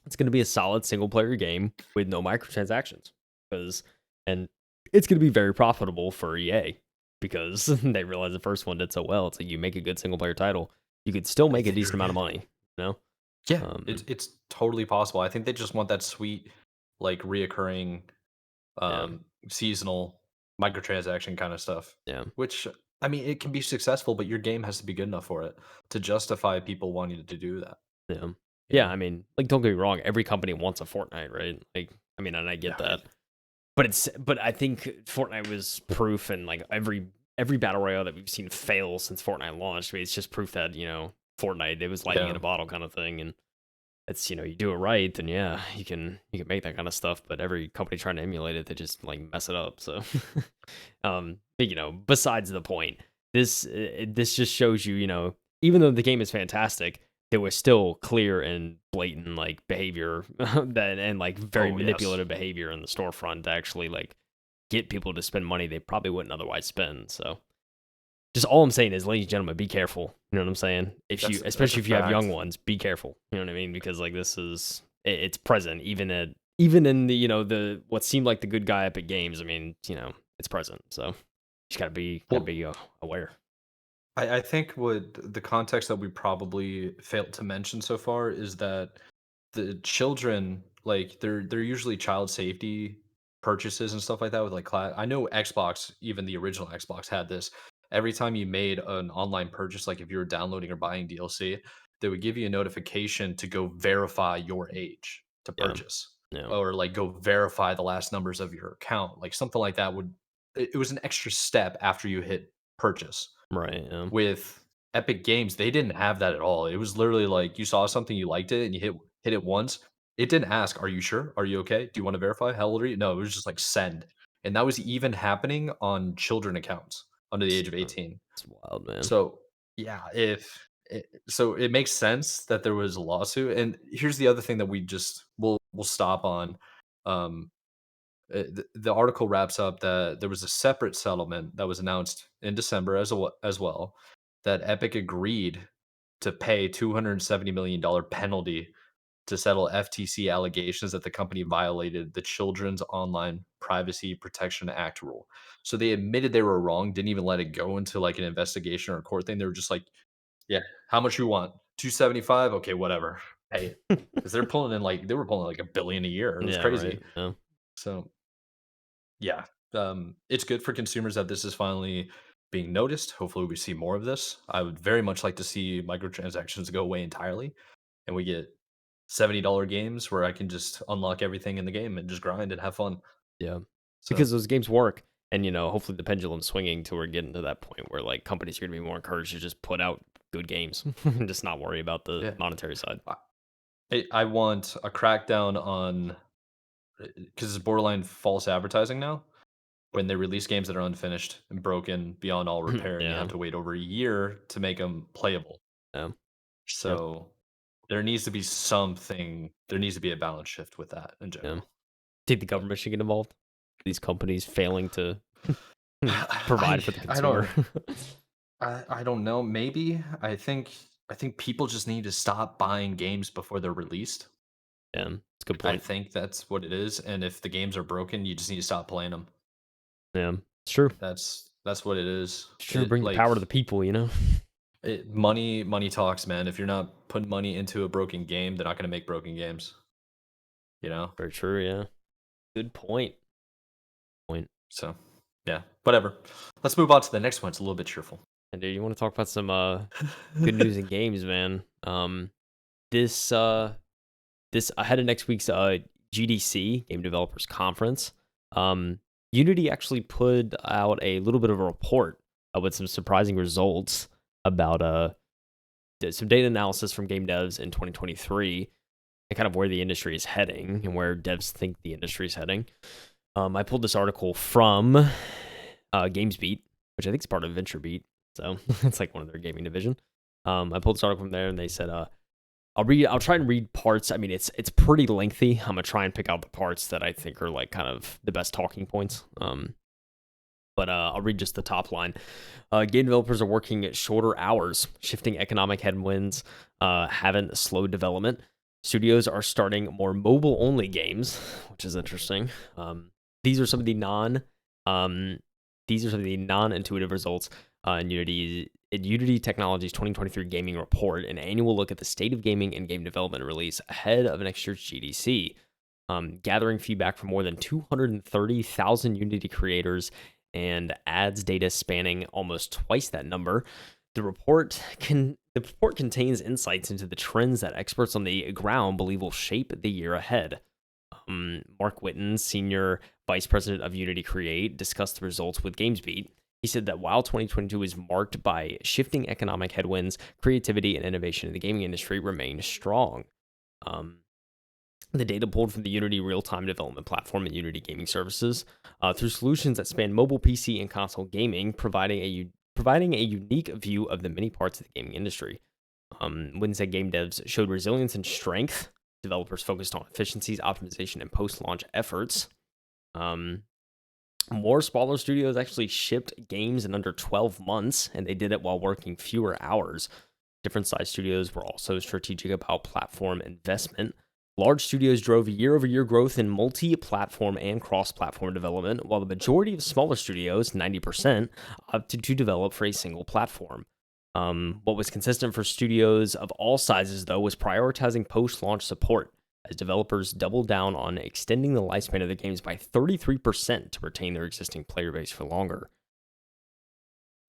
B: It's gonna be a solid single player game with no microtransactions, and it's gonna be very profitable for EA because they realized the first one did so well. It's like you make a good single player title, you could still
A: I
B: make a
A: think
B: decent amount of money. You know?
A: yeah,
B: Um,
A: it's totally possible. I think they just want that sweet, like, reoccurring,
B: yeah,
A: seasonal microtransaction kinda stuff,
B: yeah,
A: which, I mean, it can be successful, but your game has to be good enough for it to justify people wanting to do that,
B: yeah,
A: you
B: yeah.
A: know?
B: I mean, like, don't get me wrong, every company wants a Fortnite, right? Like, I mean, and I get
A: Yeah,
B: that. But I think Fortnite was proof, and like every battle royale that we've seen fail since Fortnite launched. I mean, it's just proof that Fortnite, it was lightning in
A: yeah,
B: a bottle kind of thing, and it's you do it right, then yeah, you can make that kind of stuff. But every company trying to emulate it, they just like mess it up. So, but, besides the point, this just shows you, even though the game is fantastic, there was still clear and blatant like behavior that and like very
A: oh, yes.
B: manipulative behavior in the storefront to actually like get people to spend money they probably wouldn't otherwise spend. So just all I'm saying is, ladies and gentlemen, be careful. You know what I'm saying?
A: That's a
B: Especially if you have young
A: fact.
B: ones, be careful. You know what I mean? Because like it's present even in the the what seemed like the good guy Epic Games. I mean, it's present. So you just gotta
A: Well,
B: be aware.
A: I think what the context that we probably failed to mention so far is that the children, like, they're usually child safety purchases and stuff like that with, like, class. I know Xbox, even the original Xbox had this. Every time you made an online purchase, like, if you were downloading or buying DLC, they would give you a notification to go verify your age to
B: Yeah,
A: purchase,
B: yeah,
A: or, like, go verify the last numbers of your account, like, something like that would it was an extra step after you hit purchase.
B: right. Yeah,
A: With Epic Games, they didn't have that at all. It was literally like you saw something, you liked it, and you hit it once. It didn't ask, "Are you sure? Are you okay? Do you wanna verify? How old are you?" No, it was just like, "Send." And that was even happening on children accounts under the age of 18.
B: it's wild, man.
A: So, yeah, if so it makes sense that there was a lawsuit, and here's the other thing that we'll stop on. Um, the article wraps up that there was a separate settlement that was announced in December as well, that Epic agreed to pay $270 million penalty to settle FTC allegations that the company violated the Children's Online Privacy Protection Act rule. So they admitted they were wrong, didn't even let it go into like an investigation or a court thing. They were just like, "Yeah, how much you want? 275? Okay, whatever. Pay it." Because they were pulling like 1 billion a year. It was
B: Yeah, right.
A: crazy.
B: Yeah,
A: So yeah, it's good for consumers that this is finally being noticed. Hopefully, we see more of this. I would very much like to see microtransactions go away entirely, and we get $70 games where I can just unlock everything in the game and just grind and have fun.
B: yeah.
A: So
B: Because those games work, and hopefully the pendulum's swinging to we're getting to that point where like companies are gonna be more encouraged to just put out good games and just not worry about the
A: yeah,
B: monetary side.
A: I, I want a crackdown on because it's borderline false advertising now. When they release games that are unfinished and broken beyond all repair, and you have
B: Yeah,
A: to wait over a year to make them playable.
B: yeah, yeah,
A: So there needs to be a balance shift with that in
B: yeah.
A: general.
B: Think the
A: But
B: government should get involved? These companies failing to
A: I
B: provide for the
A: I
B: consumer.
A: don't I don't know, maybe. I think people just need to stop buying games before they're released.
B: Yeah, it's a good
A: I
B: point.
A: think that's what it is, and if the games are broken, you just need to stop playing them.
B: Yeah, it's true.
A: That's what it is.
B: It's true.
A: It
B: Bring the
A: like
B: power to the people.
A: money talks, man. If you're not putting money into a broken game, they're not gonna make broken games, you know?
B: Very true. Yeah, good point. Point.
A: So, yeah, whatever. Let's move on to the next one. It's a little bit cheerful.
B: And dude, you want to talk about some good news in games, man? This this ahead of next week's GDC Game Developers Conference, Unity actually put out a little bit of a report with some surprising results about some data analysis from game devs in 2023 and kind of where the industry is heading and where devs think the industry is heading. I pulled this article from GamesBeat, which I think is part of VentureBeat, so it's like one of their gaming division. I pulled this article from there, and they said, I'll try and read parts. I mean, it's pretty lengthy. I'm gonna try and pick out the parts that I think are like kind of the best talking points. But I'll read just the top line. Game developers are working at shorter hours, shifting economic headwinds haven't slowed development. Studios are starting more mobile-only games, which is interesting. These are some of the non-intuitive results in Unity Technology's 2023 gaming report, an annual look at the state of gaming and game development release ahead of next year's GDC. Gathering feedback from more than 230,000 Unity creators and ads data spanning almost twice that number. The report contains insights into the trends that experts on the ground believe will shape the year ahead. Mark Whitten, Senior Vice President of Unity Create, discussed the results with GamesBeat. He said that while 2022 is marked by shifting economic headwinds, creativity and innovation in the gaming industry remain strong. The data pulled from the Unity real-time development platform and Unity Gaming Services through solutions that span mobile, PC, and console gaming, providing a unique view of the many parts of the gaming industry. Wednesday game devs showed resilience and strength. Developers focused on efficiencies, optimization, and post-launch efforts. More smaller studios actually shipped games in under 12 months, and they did it while working fewer hours. Different size studios were also strategic about platform investment. Large studios drove year-over-year growth in multi-platform and cross-platform development, while the majority of smaller studios, 90%, opted to develop for a single platform. What was consistent for studios of all sizes, though, was prioritizing post-launch support, as developers doubled down on extending the lifespan of the games by 33% to retain their existing player base for longer.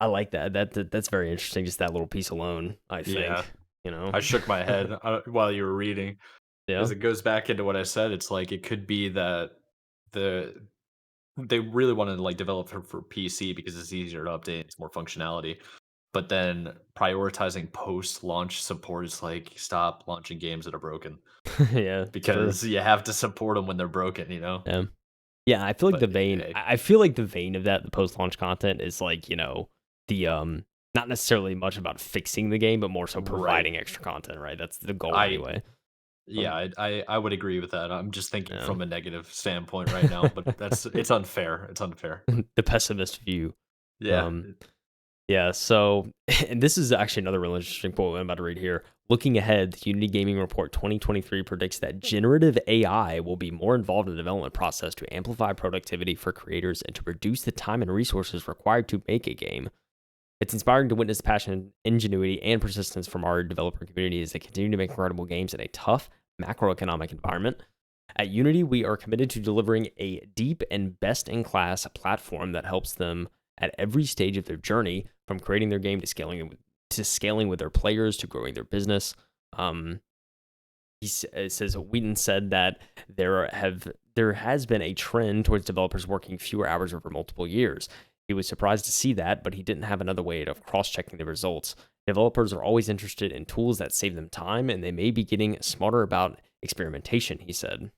B: I like that. That's very interesting, just that little piece alone, I think.
A: Yeah.
B: You know?
A: I shook my head while you were reading.
B: Yeah.
A: Because it goes back into what I said. It's like it could be that they really want to like develop for PC because it's easier to update, it's more functionality. But then prioritizing post-launch support is like stop launching games that are broken
B: Yeah, it's true.
A: because you have to support them when they're broken, you know?
B: Yeah. Yeah, I feel like
A: But
B: the vein I feel like the vein of that, the post-launch content is like, the not necessarily much about fixing the game, but more so
A: right.
B: providing extra content, right? That's the goal
A: I
B: anyway.
A: yeah, I would agree with that. I'm just thinking
B: Yeah.
A: from a negative standpoint right now, but it's unfair. It's unfair.
B: The pessimist view.
A: Yeah.
B: Um Yeah, so, and this is actually another really interesting quote I'm about to read here. Looking ahead, the Unity Gaming Report 2023 predicts that generative AI will be more involved in the development process to amplify productivity for creators and to reduce the time and resources required to make a game. It's inspiring to witness passion, ingenuity, and persistence from our developer community as they continue to make incredible games in a tough macroeconomic environment. At Unity, we are committed to delivering a deep and best-in-class platform that helps them at every stage of their journey, from creating their game to scaling with their players to growing their business. It says Wheaton said that there has been a trend towards developers working fewer hours over multiple years. He was surprised to see that, but he didn't have another way of cross-checking the results. Developers are always interested in tools that save them time, and they may be getting smarter about experimentation, he said.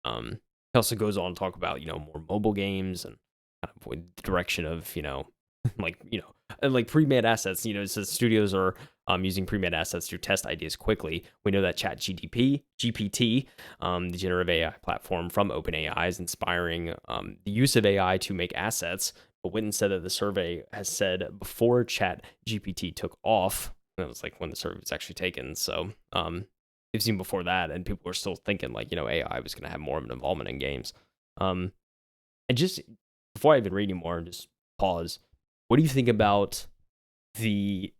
B: He also goes on to talk about, more mobile games and kind of with the direction of, like pre-made assets. It says studios are using pre-made assets to test ideas quickly. We know that GPT, the generative AI platform from OpenAI, is inspiring the use of AI to make assets. But Witten said that the survey has said before Chat GPT took off, that was like when the survey was actually taken. So we've seen before that, and people were still thinking like, AI was going to have more of an involvement in games. And just before I even read anymore, just pause. What do you think about AI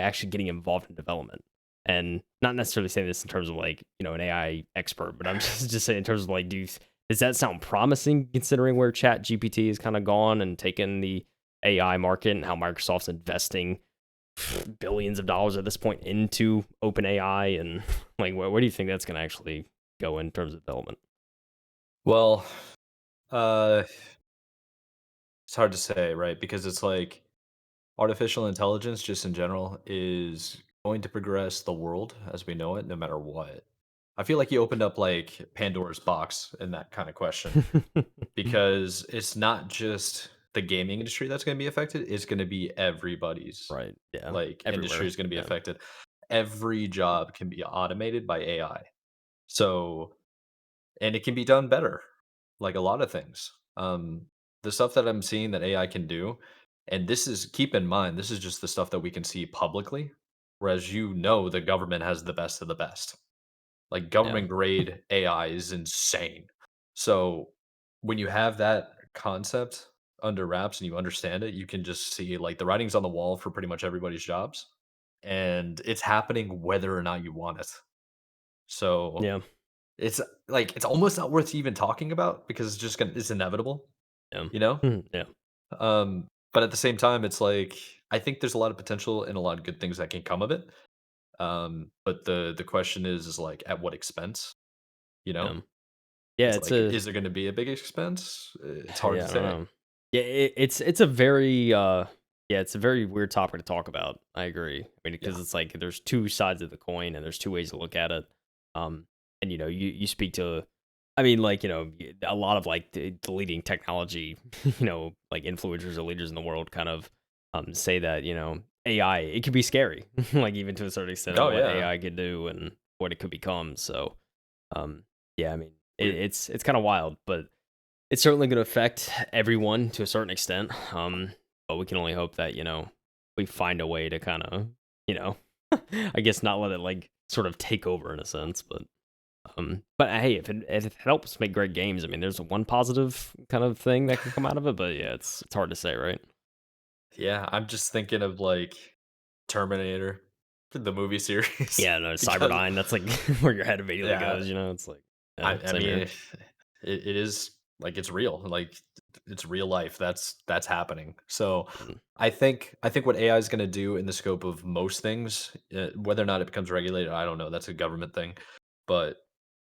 B: actually getting involved in development? And not necessarily saying this in terms of like, an AI expert, but I'm just saying in terms of like, does that sound promising considering where Chat GPT has kind of gone and taken the AI market and how Microsoft's investing billions of dollars at this point into OpenAI, and like, where do you think that's going to actually go in terms of development?
A: Well, It's hard to say, right? Because it's like artificial intelligence, just in general, is going to progress the world as we know it, no matter what. I feel like you opened up like Pandora's box in that kind of question because it's not just the gaming industry that's going to be affected; it's going to be everybody's
B: Right. Yeah.
A: like industry
B: Everywhere.
A: is going to be
B: Yeah.
A: affected. Every job can be automated by AI. So, and it can be done better, like a lot of things. The stuff that I'm seeing that AI can do, and this is keep in mind, this is just the stuff that we can see publicly, whereas the government has the best of the best. Like
B: Yeah.
A: government grade AI is insane. So when you have that concept under wraps and you understand it, you can just see like the writing's on the wall for pretty much everybody's jobs. And it's happening whether or not you want it. So
B: Yeah.
A: it's like it's almost not worth even talking about because it's inevitable,
B: Yeah.
A: you know?
B: Yeah.
A: But at the same time, it's like I think there's a lot of potential and a lot of good things that can come of it. But the question is like at what expense? You know?
B: Yeah. Yeah.
A: It's
B: It's
A: like,
B: a
A: is there gonna be a big expense? It's hard
B: Yeah,
A: to
B: I don't
A: say.
B: know. Yeah, it's a very yeah, it's a very weird topic to talk about. I agree. I mean,
A: Yeah.
B: because it's like there's two sides of the coin and there's two ways to look at it. And you speak to, I mean, like a lot of like the leading technology, like influencers or leaders in the world, kind of say that AI it could be scary, like even to a certain extent of
A: Oh,
B: what
A: yeah.
B: AI could do and what it could become. So, yeah, I mean,
A: We
B: it's kind of wild, but it's certainly gonna affect everyone to a certain extent, but we can only hope that, we find a way to kinda, you know, I guess not let it, like, sort of take over in a sense, but hey, if it helps make great games, I mean, there's one positive kind of thing that can come out of it, but yeah, it's hard to say, right?
A: Yeah, I'm just thinking of, like, Terminator, the movie series,
B: Yeah, no,
A: because
B: Cyberdyne, that's, like, where your head immediately
A: yeah,
B: goes, it's like, yeah,
A: I
B: same
A: mean,
B: here.
A: it is like, it's real, like, it's real life, that's happening. So,
B: Mm,
A: I think what AI is gonna do in the scope of most things, whether or not it becomes regulated, I don't know, that's a government thing, but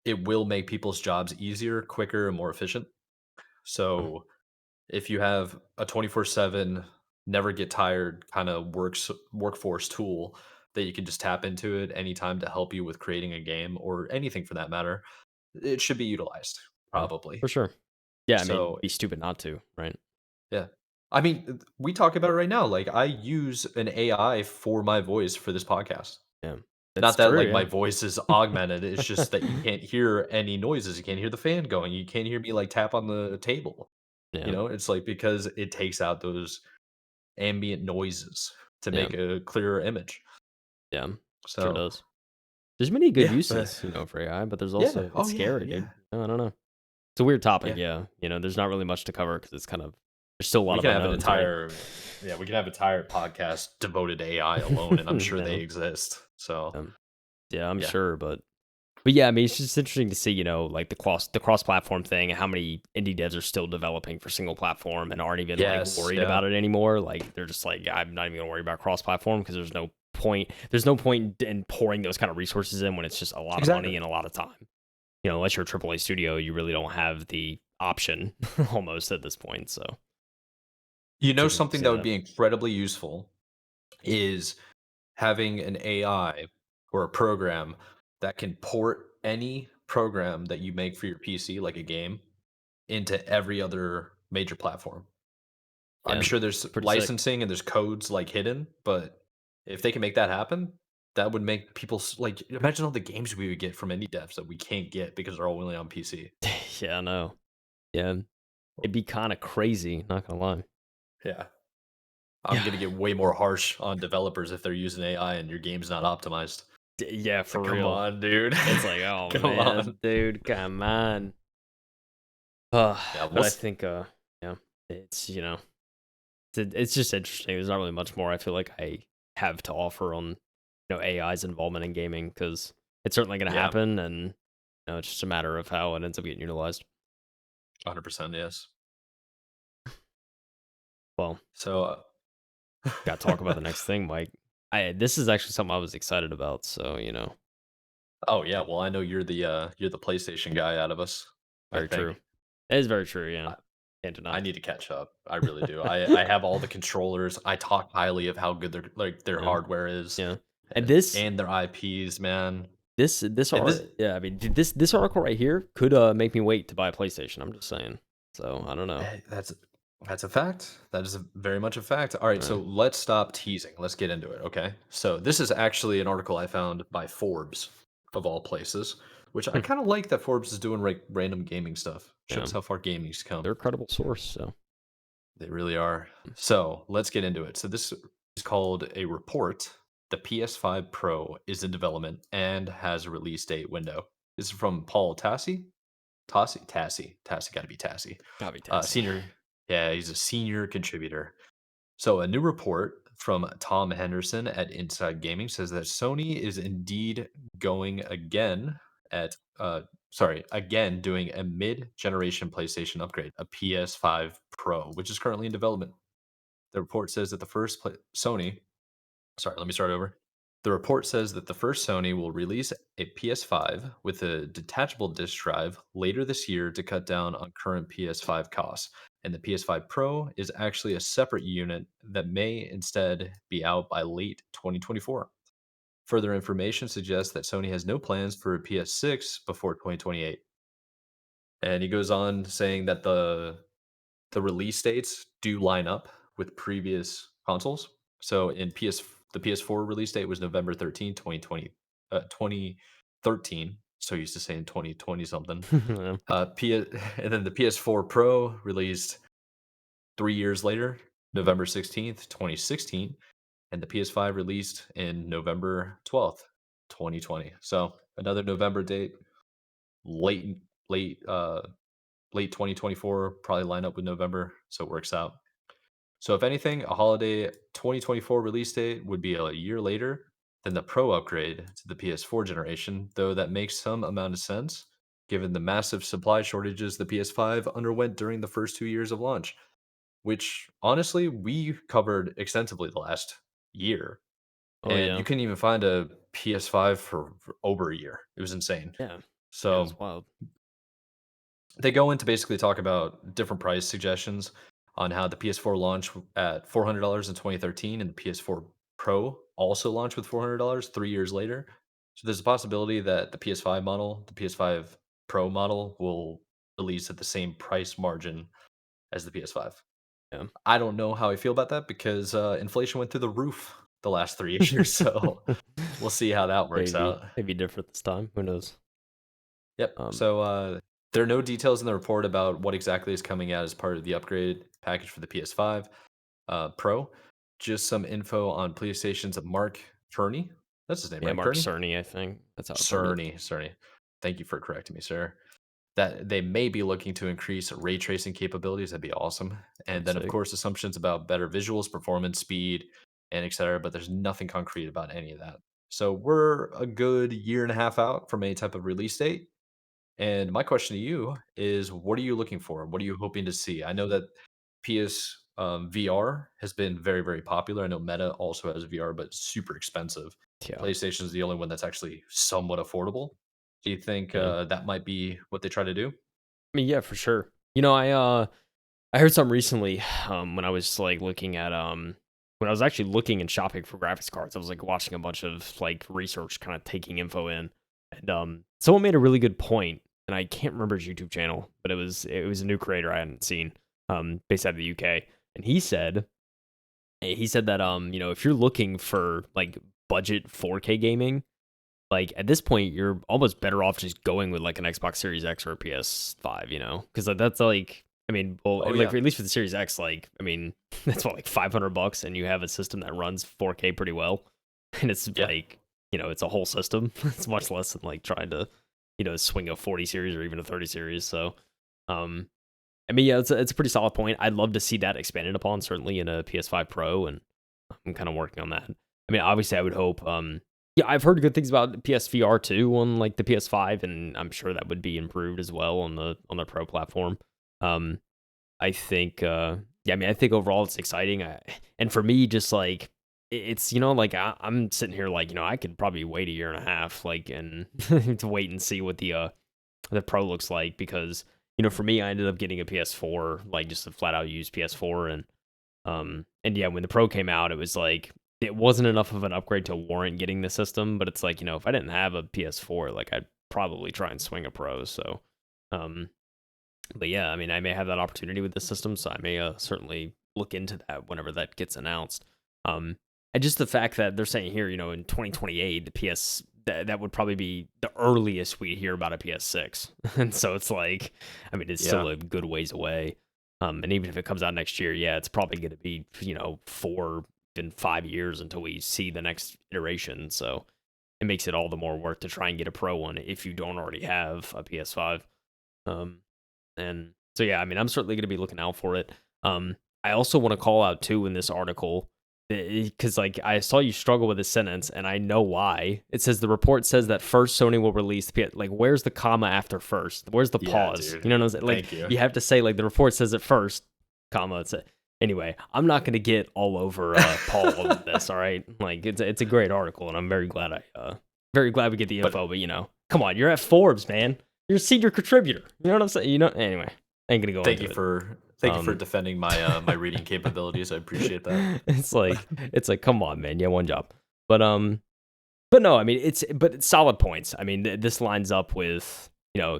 A: it will make people's jobs easier, quicker, and more efficient.
B: uh,
A: So if you have a 24/7, never get tired kind of workforce tool that you can just tap into it anytime to help you with creating a game or anything for that matter, it should be utilized
B: yeah,
A: probably.
B: for sure. Yeah, I mean,
A: So
B: be stupid not to, right?
A: yeah. I mean, we talk about it right now. Like I use an AI for my voice for this podcast.
B: Yeah.
A: Not
B: That's
A: that
B: true,
A: like my
B: yeah.
A: voice is augmented. It's just that you can't hear any noises. You can't hear the fan going. You can't hear me like tap on the table. You
B: Yeah,
A: know, it's like because it takes out those ambient noises to
B: yeah,
A: make a clearer image.
B: yeah, sure
A: So,
B: does. There's many good
A: yeah, but
B: uses, for AI, but there's
A: yeah.
B: also it's
A: Oh, yeah,
B: scary, dude.
A: yeah,
B: I don't know. It's a weird topic,
A: yeah.
B: yeah. There's not really much to cover because it's kind of there's still a lot
A: We
B: of
A: can have an
B: unknowns, right?
A: we can have an entire podcast devoted to AI alone, and I'm sure they
B: Yeah,
A: exist. So,
B: um, yeah, I'm
A: yeah,
B: sure, but yeah, I mean, it's just interesting to see, like the cross platform thing, and how many indie devs are still developing for single platform and aren't even like
A: yes,
B: worried
A: yeah,
B: about it anymore. Like they're just like, I'm not even gonna worry about cross platform because there's no point. There's no point in pouring those kind of resources in when it's just a lot of money
A: exactly.
B: and a lot of time. Unless you're a AAA studio, you really don't have the option almost at this point. So
A: You
B: it's
A: know,
B: interesting to
A: something
B: see
A: that would
B: that.
A: be incredibly useful is having an AI or a program that can port any program that you make for your PC, like a game, into every other major platform. I'm
B: Yeah,
A: sure there's
B: pretty sick.
A: licensing and there's codes like hidden, but if they can make that happen, that would make people like imagine all the games we would get from indie devs that we can't get because they're all only on PC.
B: Yeah, I know. Yeah, it'd be kind of crazy. Not gonna lie.
A: Yeah. I'm
B: Yeah,
A: gonna get way more harsh on developers if they're using AI and your game's not optimized.
B: yeah,
A: It's
B: for
A: like, come
B: real.
A: on, dude.
B: It's like, oh
A: Come on.
B: man, dude, come on.
A: Yeah,
B: But I think, yeah, it's it's just interesting. There's not really much more I feel like I have to offer on AI's involvement in gaming because it's certainly gonna
A: yeah,
B: happen, and it's just a matter of how it ends up getting utilized.
A: 100% yes.
B: Well,
A: So,
B: got to talk about the next thing, Mike. This is actually something I was excited about. So
A: oh yeah, well I know you're the PlayStation guy out of us, I
B: very true.
A: think.
B: It is very true. Yeah, Can't deny.
A: I need to catch up. I really do. I have all the controllers. I talk highly of how good their
B: Yeah,
A: hardware is,
B: yeah. And this
A: and their IPs, man.
B: this
A: And
B: art
A: this
B: yeah, I mean, this article right here could make me wait to buy a PlayStation. I'm just saying. So I don't know.
A: that's a fact. That is very much a fact. All right,
B: Uh,
A: so let's stop teasing. Let's get into it, okay? So this is actually an article I found by Forbes, of all places, which I kind of like that Forbes is doing random gaming stuff.
B: yeah,
A: Shows how far gaming's come.
B: they're a credible source. So
A: They really are. So let's get into it. So this is called a report. The PS5 Pro is in development and has a release date window. This is from Paul Tassi. Tassi, got to be Tassi.
B: gotta be Tassie.
A: Senior, yeah, he's a senior contributor. So a new report from Tom Henderson at Inside Gaming says that Sony is indeed going again doing a mid-generation PlayStation upgrade, a PS5 Pro, which is currently in development. The report says that the first Sony, sorry, let me start over. The report says that the first Sony will release a PS5 with a detachable disc drive later this year to cut down on current PS5 costs. And the PS5 Pro is actually a separate unit that may instead be out by late 2024. Further information suggests that Sony has no plans for a PS6 before 2028. And he goes on saying that the release dates do line up with previous consoles. So the PS4 release date was November 13th, 2013. So used to saying 2020 something.
B: Yeah.
A: And then the PS4 Pro released 3 years later, November 16th, 2016, and the PS5 released in November 12th, 2020. So another November date, late late late 2024, probably line up with November, so it works out. So if anything, a holiday 2024 release date would be a year later than the Pro upgrade to the PS4 generation, though that makes some amount of sense given the massive supply shortages the PS5 underwent during the first 2 years of launch, which honestly we covered extensively the last year.
B: Oh
A: And you
B: yeah,
A: couldn't even find a PS5 for over a year. It was insane.
B: yeah, yeah.
A: So
B: It's wild.
A: they go into basically talk about different price suggestions on how the PS4 launched at $400 in 2013 and the PS4 Pro also launched with $400 3 years later. So there's a possibility that the PS5 model, the PS5 Pro model, will release at the same price margin as the PS5.
B: Yeah.
A: I don't know how I feel about that because inflation went through the roof the last 3 years. So we'll see how that works
B: maybe
A: out.
B: maybe different this time. Who knows?
A: Yep.
B: Um,
A: So there are no details in the report about what exactly is coming out as part of the upgrade package for the PS5 Pro. Just some info on PlayStation's Mark Cerny. That's his name,
B: yeah,
A: right?
B: Mark
A: Cerny?
B: Cerny, I think that's how it's pronounced.
A: Cerny. Thank you for correcting me, sir. That they may be looking to increase ray tracing capabilities. That'd be awesome.
B: That'd
A: And
B: be
A: then, of
B: sick.
A: course, assumptions about better visuals, performance, speed, and etc. But there's nothing concrete about any of that. So we're a good year and a half out from any type of release date. And my question to you is, what are you looking for? What are you hoping to see? I know that PS VR has been very, very popular. I know Meta also has VR, but it's super expensive.
B: Yeah,
A: PlayStation is the only one that's actually somewhat affordable. Do you think
B: yeah.
A: that might be what they try to do?
B: I mean, yeah, for sure. You know, I heard something recently when I was like looking at when I was actually looking and shopping for graphics cards. I was like watching a bunch of like research, kind of taking info in, and someone made a really good point, and I can't remember his YouTube channel, but it was a new creator I hadn't seen, based out of the UK, and he said that if you're looking for like budget 4K gaming, like at this point you're almost better off just going with like an Xbox Series X or a PS5, because that's like, I mean, well,
A: Oh
B: like
A: yeah,
B: at least for the Series X, like I mean, that's what, like $500, and you have a system that runs 4K pretty well, and it's
A: yeah,
B: like, it's a whole system. It's much less than like trying to swing a 40 series or even a 30 series. So um I mean, yeah, it's a pretty solid point. I'd love to see that expanded upon, certainly in a PS5 Pro, and I'm kind of working on that. I mean, obviously, I would hope. Yeah, I've heard good things about PSVR 2 on like the PS5, and I'm sure that would be improved as well on the Pro platform. Um, I think, yeah, I mean, I think overall it's exciting. And for me, just like it's like I'm sitting here like I could probably wait a year and a half, like, and to wait and see what the Pro looks like, because for me, I ended up getting a PS4, like just a flat out used PS4, and yeah, when the Pro came out, it was like it wasn't enough of an upgrade to warrant getting the system, but it's like, if I didn't have a PS4, like I'd probably try and swing a Pro. So, um, but yeah, I mean, I may have that opportunity with the system, so I may certainly look into that whenever that gets announced. Um, and just the fact that they're saying here, in 2028, the that would probably be the earliest we hear about a PS6, and so it's like, I mean, it's still
A: Yeah.
B: a good ways away. And even if it comes out next year, yeah, it's probably going to be 5 years until we see the next iteration. So it makes it all the more worth to try and get a Pro one if you don't already have a PS5. Um, and so, yeah, I mean, I'm certainly going to be looking out for it. I also want to call out, too, in this article, because, like, I saw you struggle with this sentence, and I know why. It says the report says that first Sony will release the PS. Like, where's the comma after first? Where's the pause?
A: Dude.
B: You know what I'm saying? Like,
A: Thank you.
B: you have to say, like, the report says it first, comma. Anyway, I'm not going to get all over Paul on this, all right? Like, it's a great article, and I'm very glad we get the info, but come on, you're at Forbes, man. You're a senior contributor. You know what I'm saying? Anyway, I ain't gonna go
A: Thank
B: into
A: you
B: it.
A: for defending my my reading capabilities. I appreciate that.
B: It's like, come on, man. Yeah, one job. But no, I mean, it's solid points. I mean, this lines up with,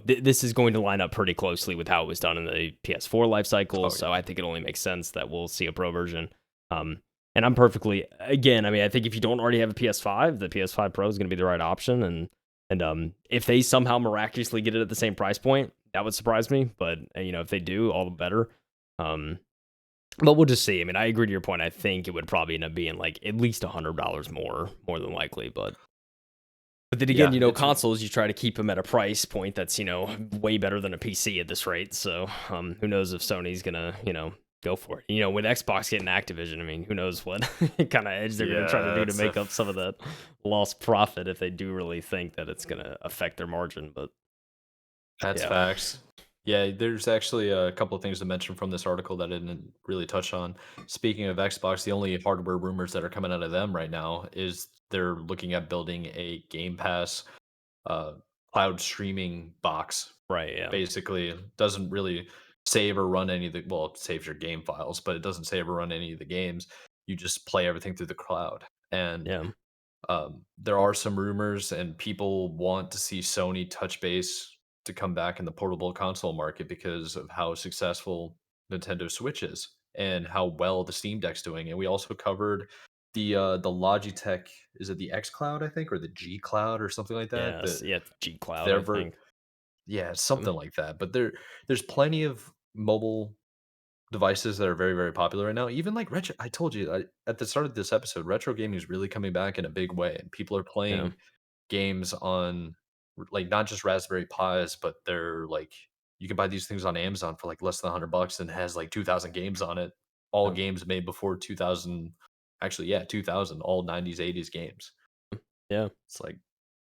B: this is going to line up pretty closely with how it was done in the PS4 life cycle. So I think it only makes sense that we'll see a Pro version. And I'm again, I mean, I think if you don't already have a PS5, the PS5 Pro is going to be the right option. And if they somehow miraculously get it at the same price point, that would surprise me. But if they do, all the better. But we'll just see. I mean, I agree to your point. I think it would probably end up being like at least $100 more than likely. But then again, consoles, you try to keep them at a price point that's way better than a PC at this rate. So who knows if Sony's gonna go for it. With Xbox getting Activision, I mean, who knows what kind of edge they're going to try to do to make up some of that lost profit if they do really think that it's going to affect their margin. But
A: that's facts. Yeah, there's actually a couple of things to mention from this article that I didn't really touch on. Speaking of Xbox, the only hardware rumors that are coming out of them right now is they're looking at building a Game Pass cloud streaming box.
B: Right, yeah.
A: Basically, doesn't really save or run any of the, well, it saves your game files, but it doesn't save or run any of the games. You just play everything through the cloud. And
B: Yeah.
A: there are some rumors, and people want to see Sony touch base to come back in the portable console market because of how successful Nintendo Switch is and how well the Steam Deck's doing. And we also covered the Logitech, is it the X Cloud, I think, or the G Cloud or something like that?
B: Yes, yeah, G Cloud,
A: Their
B: I think.
A: yeah, something like that. But there's plenty of mobile devices that are very, very popular right now. Even like retro, I told you at the start of this episode, retro gaming is really coming back in a big way, and people are
B: Yeah.
A: playing games on like not just Raspberry Pis, but they're like you can buy these things on Amazon for like less than $100 and it has like 2,000 games on it. All
B: Yeah.
A: games made before 2000. Actually, yeah, 2000. All 90s, 80s games.
B: Yeah.
A: It's like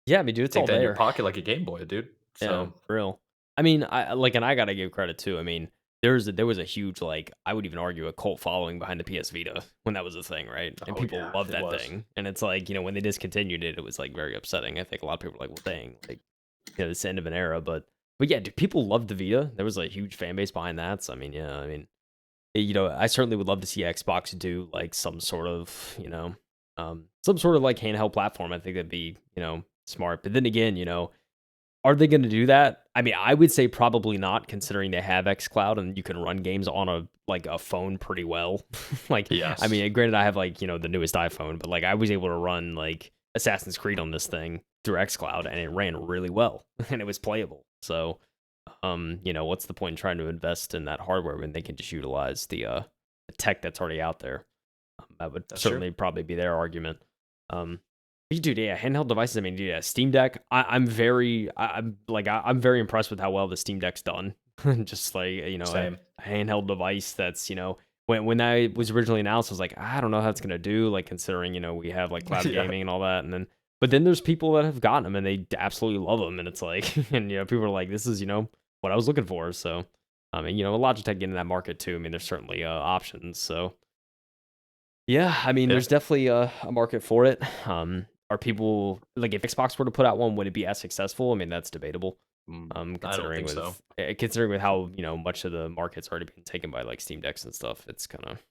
B: Yeah, I mean, dude, it's
A: take
B: all
A: that in your
B: there.
A: pocket like a Game Boy, dude.
B: Yeah,
A: So
B: for real. I mean, and I gotta give credit too. I mean, there was a huge, like, I would even argue a cult following behind the PS Vita when that was a thing, right? And
A: oh
B: people
A: yeah,
B: loved
A: it
B: that
A: was.
B: thing. And it's like, when they discontinued it, it was like very upsetting. I think a lot of people were like, well, dang, like, this end of an era. But yeah, dude, people loved the Vita. There was a huge fan base behind that. So I mean, yeah, I mean, I certainly would love to see Xbox do like some sort of, like handheld platform. I think that'd be, smart. But then again, are they going to do that? I mean, I would say probably not, considering they have xCloud and you can run games on a phone pretty well. Like,
A: Yes.
B: I mean, granted, I have like the newest iPhone, but like I was able to run like Assassin's Creed on this thing through xCloud, and it ran really well, and it was playable. So, what's the point in trying to invest in that hardware when they can just utilize the tech that's already out there? That would certainly probably be their argument. Dude, yeah, handheld devices. I mean, dude, yeah, Steam Deck. I'm very impressed with how well the Steam Deck's done. Just like
A: Same.
B: a handheld device that's when that was originally announced, I was like, I don't know how it's gonna do. Like considering we have like cloud
A: Yeah.
B: gaming and all that, but then there's people that have gotten them and they absolutely love them, and it's like, and people are like, this is what I was looking for. So, I mean, Logitech getting in that market too. I mean, there's certainly options. So, yeah, I mean, there's definitely a market for it. Are people like, if Xbox were to put out one, would it be as successful? I mean, that's debatable.
A: I don't think so.
B: Considering with how much of the market's already been taken by like Steam Decks and stuff, it's kind of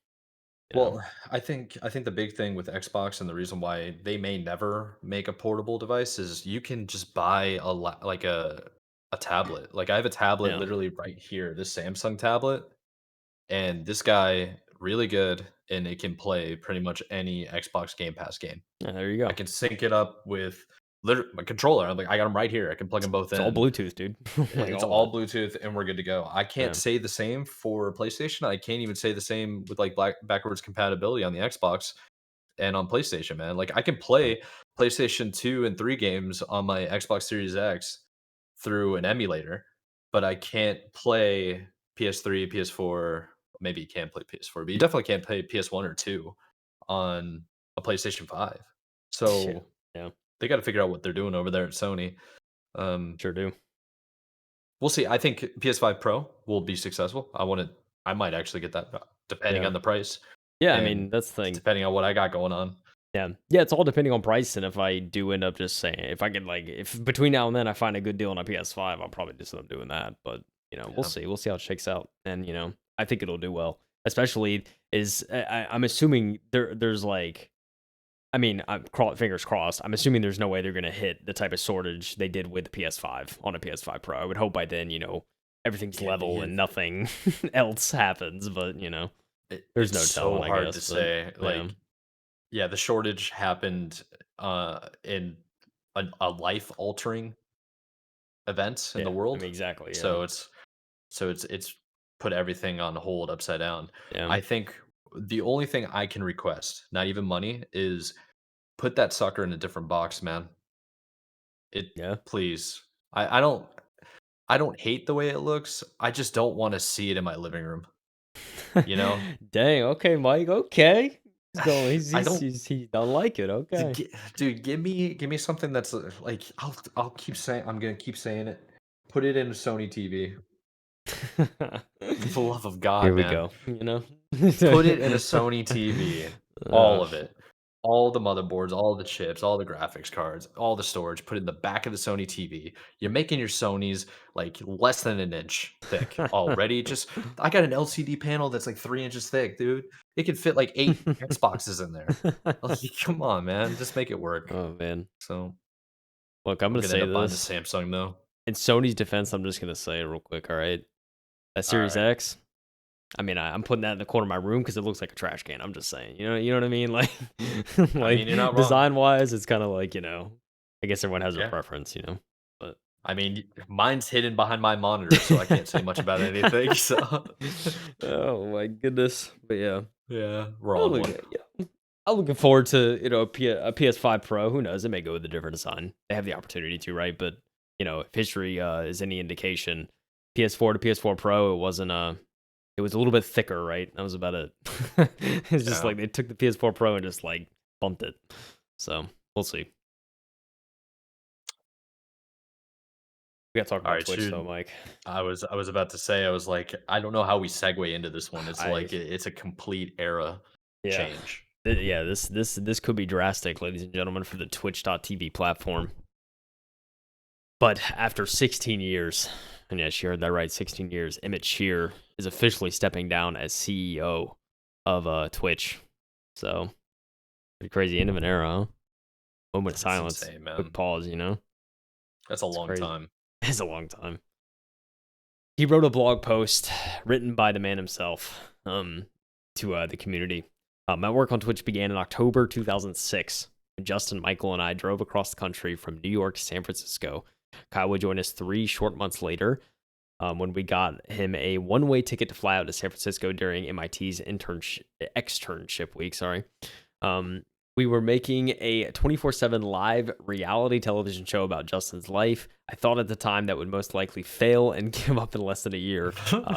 B: you know
A: Well, I think the big thing with Xbox and the reason why they may never make a portable device is you can just buy like a tablet. Like I have a tablet
B: yeah.
A: literally right here, this Samsung tablet, and this guy really good, and it can play pretty much any Xbox Game Pass game.
B: Yeah, there you
A: I
B: go.
A: can sync it up with my controller. I'm like, I got them right here. I can plug them both
B: It's all
A: in.
B: Bluetooth, dude. Like
A: It's
B: all of it.
A: all Bluetooth, and we're good to go. I can't
B: Yeah,
A: say the same for PlayStation. I can't even say the same with like backwards compatibility on the Xbox and on PlayStation, man. Like I can
B: yeah,
A: play PlayStation 2 and 3 games on my Xbox Series X through an emulator, but I can't play PS3, PS4. Maybe you can play PS4, but you definitely can't play PS1 or 2 on a PlayStation 5.
B: yeah,
A: So
B: yeah.
A: they got to figure out what they're doing over there at Sony. Um,
B: Sure do.
A: we'll see. I think PS5 Pro will be successful. I might actually get that depending
B: Yeah,
A: on the price
B: yeah. I
A: and
B: mean, that's the thing.
A: depending on what I got going on.
B: Yeah, yeah. It's all depending on price, and if I do end up just saying, if I can like, if between now and then I find a good deal on a PS5, I'll probably just end up doing that. But we'll
A: Yeah.
B: see. We'll see how it shakes out, and I think it'll do well. Especially I'm assuming there's like, I mean, fingers crossed. I'm assuming there's no way they're gonna hit the type of shortage they did with the PS5 on a PS5 Pro. I would hope by then, everything's
A: Yeah,
B: level and nothing else happens. But there's
A: it's
B: no
A: so
B: telling, I
A: hard to
B: guess. But
A: say.
B: yeah,
A: Like, yeah, the shortage happened in a life altering event in the
B: yeah. I
A: world.
B: mean, exactly. Yeah,
A: So it's put everything on hold upside down.
B: yeah,
A: I think the only thing I can request, not even money, is put that sucker in a different box, man. It
B: yeah.
A: please. I don't hate the way it looks. I just don't want to see it in my living room, you know?
B: Dang. Okay, Mike. Okay. He's going.
A: I don't
B: He don't like it. Okay.
A: dude, give me something that's like I'll keep saying I'm going to keep saying it. Put it in a Sony TV. For the love of
B: Here
A: God,
B: we
A: man.
B: go.
A: Put it in a Sony TV. All
B: uh,
A: of it. All the motherboards, all the chips, all the graphics cards, all the storage, put it in the back of the Sony TV. You're making your Sonys like less than an inch thick already. Just I got an LCD panel that's like 3 inches thick, dude. It could fit like 8 Xboxes in there. Like, come on, man. Just make it work.
B: oh man.
A: So
B: Look, I'm
A: I'm
B: gonna
A: gonna end
B: say
A: up buying the
B: this.
A: Samsung though.
B: In Sony's defense, I'm just gonna say it real quick. All right, that
A: All
B: Series
A: right.
B: X. I mean, I'm putting that in the corner of my room because it looks like a trash can. I'm just saying, you know what I mean? Like,
A: I
B: like
A: mean, you're not wrong.
B: design wise, it's kind of like I guess everyone has their
A: Yeah.
B: preference. But
A: I mean, mine's hidden behind my monitor, so I can't say much about anything. So
B: oh my goodness, but yeah,
A: yeah, we're
B: I'm
A: on one.
B: looking, I'm looking forward to a PS5 Pro. Who knows? It may go with a different design. They have the opportunity to, right? But if history is any indication, PS4 to PS4 Pro, it was a little bit thicker, right? That was about it. It's just
A: Yeah.
B: like they took the PS4 Pro and just like bumped it. So we'll see. We got to talk
A: All
B: about
A: right,
B: Twitch though,
A: shoot.
B: Mike.
A: I was about to say, I was like, I don't know how we segue into this one. It's
B: I
A: like it's a complete era
B: Yeah.
A: change.
B: Yeah, this could be drastic, ladies and gentlemen, for the Twitch.tv platform. But after 16 years, and yes, you heard that right, 16 years, Emmett Shear is officially stepping down as CEO of Twitch. So, pretty crazy end of an era, huh? Moment of
A: That's
B: silence,
A: insane,
B: quick
A: man.
B: pause.
A: That's a
B: It's
A: long
B: crazy.
A: time.
B: It's a long time. He wrote a blog post written by the man himself to the community. My work on Twitch began in October 2006 when Justin, Michael, and I drove across the country from New York to San Francisco. Kyle would join us 3 short months later when we got him a one-way ticket to fly out to San Francisco during MIT's externship week. Sorry. We were making a 24/7 live reality television show about Justin's life. I thought at the time that would most likely fail and give up in less than a year.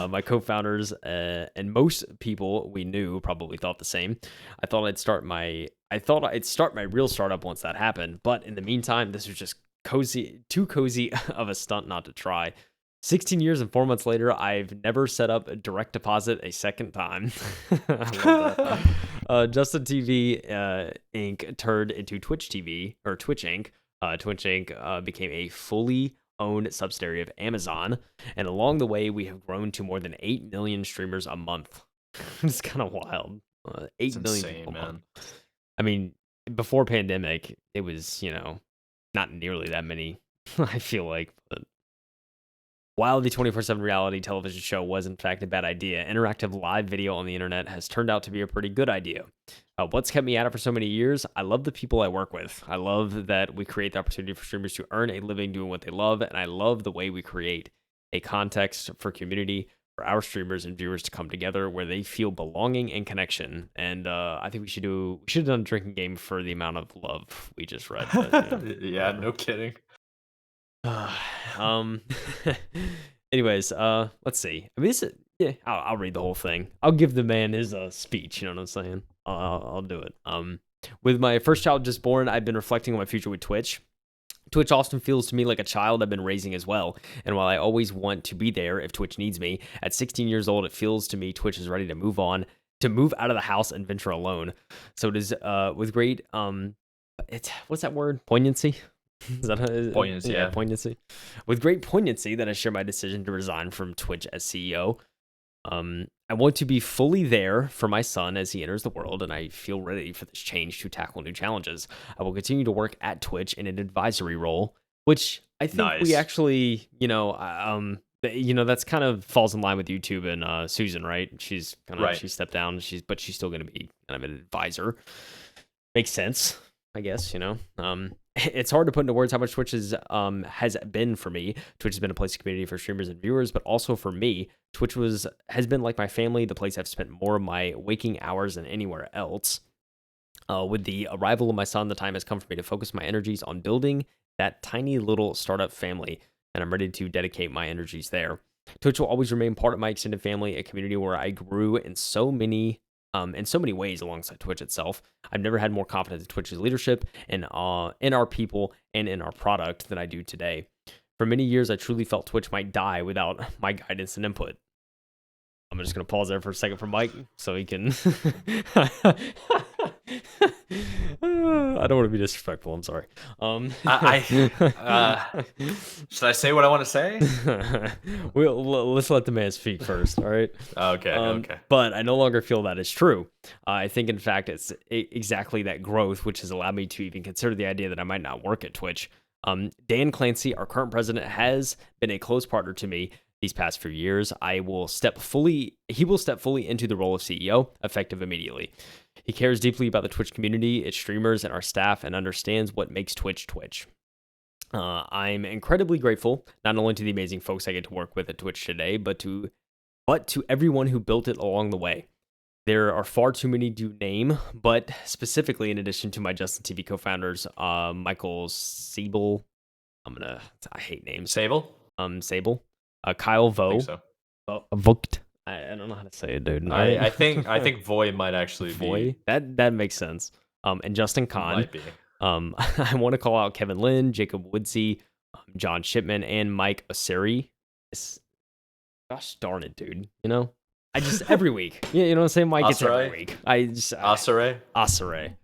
B: My co-founders and most people we knew probably thought the same. I thought I'd start my real startup once that happened, but in the meantime, this was just too cozy of a stunt not to try. 16 years and 4 months later, I've never set up a direct deposit a second time. I love that. Justin TV Inc. turned into Twitch TV, or Twitch Inc. Twitch Inc. Became a fully owned subsidiary of Amazon. And along the way, we have grown to more than 8 million streamers a month. It's kind of wild. 8 million
A: insane,
B: people a
A: man.
B: month. I mean, before pandemic, it was, not nearly that many, I feel like. But while the 24/7 reality television show was in fact a bad idea, interactive live video on the internet has turned out to be a pretty good idea. What's kept me at it for so many years? I love the people I work with. I love that we create the opportunity for streamers to earn a living doing what they love, and I love the way we create a context for community for our streamers and viewers to come together where they feel belonging and connection. And I think we should have done a drinking game for the amount of love we just read. But,
A: Yeah, no kidding.
B: um anyways, let's see. I mean, I'll read the whole thing. I'll give the man his speech, you know what I'm saying? I'll do it. With my first child just born, I've been reflecting on my future with Twitch. Twitch often feels to me like a child I've been raising as well, and while I always want to be there if Twitch needs me, at 16 years old, it feels to me Twitch is ready to move out of the house and venture alone. So it is with great what's that word? Poignancy? Is that
A: Poignancy, yeah.
B: Poignancy. With great poignancy that I share my decision to resign from Twitch as CEO. I want to be fully there for my son as he enters the world, and I feel ready for this change to tackle new challenges. I will continue to work at Twitch in an advisory role, which I think we actually, that's kind of falls in line with YouTube and Susan, right? She's she stepped down, but she's still going to be kind of an advisor. Makes sense, I guess, It's hard to put into words how much Twitch has been for me. Twitch has been a place of community for streamers and viewers, but also for me, Twitch has been like my family, the place I've spent more of my waking hours than anywhere else. With the arrival of my son, the time has come for me to focus my energies on building that tiny little startup family, and I'm ready to dedicate my energies there. Twitch will always remain part of my extended family, a community where I grew in so many ways alongside Twitch itself. I've never had more confidence in Twitch's leadership and in our people and in our product than I do today. For many years, I truly felt Twitch might die without my guidance and input. I'm just going to pause there for a second for Mike so he can... I don't want to be disrespectful. I'm sorry.
A: Should I say what I want to say?
B: Let's let the man speak first. All right.
A: Okay.
B: But I no longer feel that is true. I think, in fact, it's exactly that growth which has allowed me to even consider the idea that I might not work at Twitch. Dan Clancy, our current president, has been a close partner to me these past few years. He will step fully into the role of CEO, effective immediately. He cares deeply about the Twitch community, its streamers, and our staff, and understands what makes Twitch Twitch. I'm incredibly grateful, not only to the amazing folks I get to work with at Twitch today, but to everyone who built it along the way. There are far too many to name, but specifically, in addition to my Justin TV co-founders, Michael Sable, I hate names.
A: Sable?
B: Sable. Kyle Vo.
A: I think so.
B: Vogt. I don't know how to say it, dude.
A: I think Voy might actually
B: be. That makes sense. And Justin Kahn.
A: Might be.
B: I want to call out Kevin Lynn, Jacob Woodsey, John Shipman, and Mike Osiri. Gosh darn it, dude. I just every week. You know what I'm saying? Mike gets every week. Osire.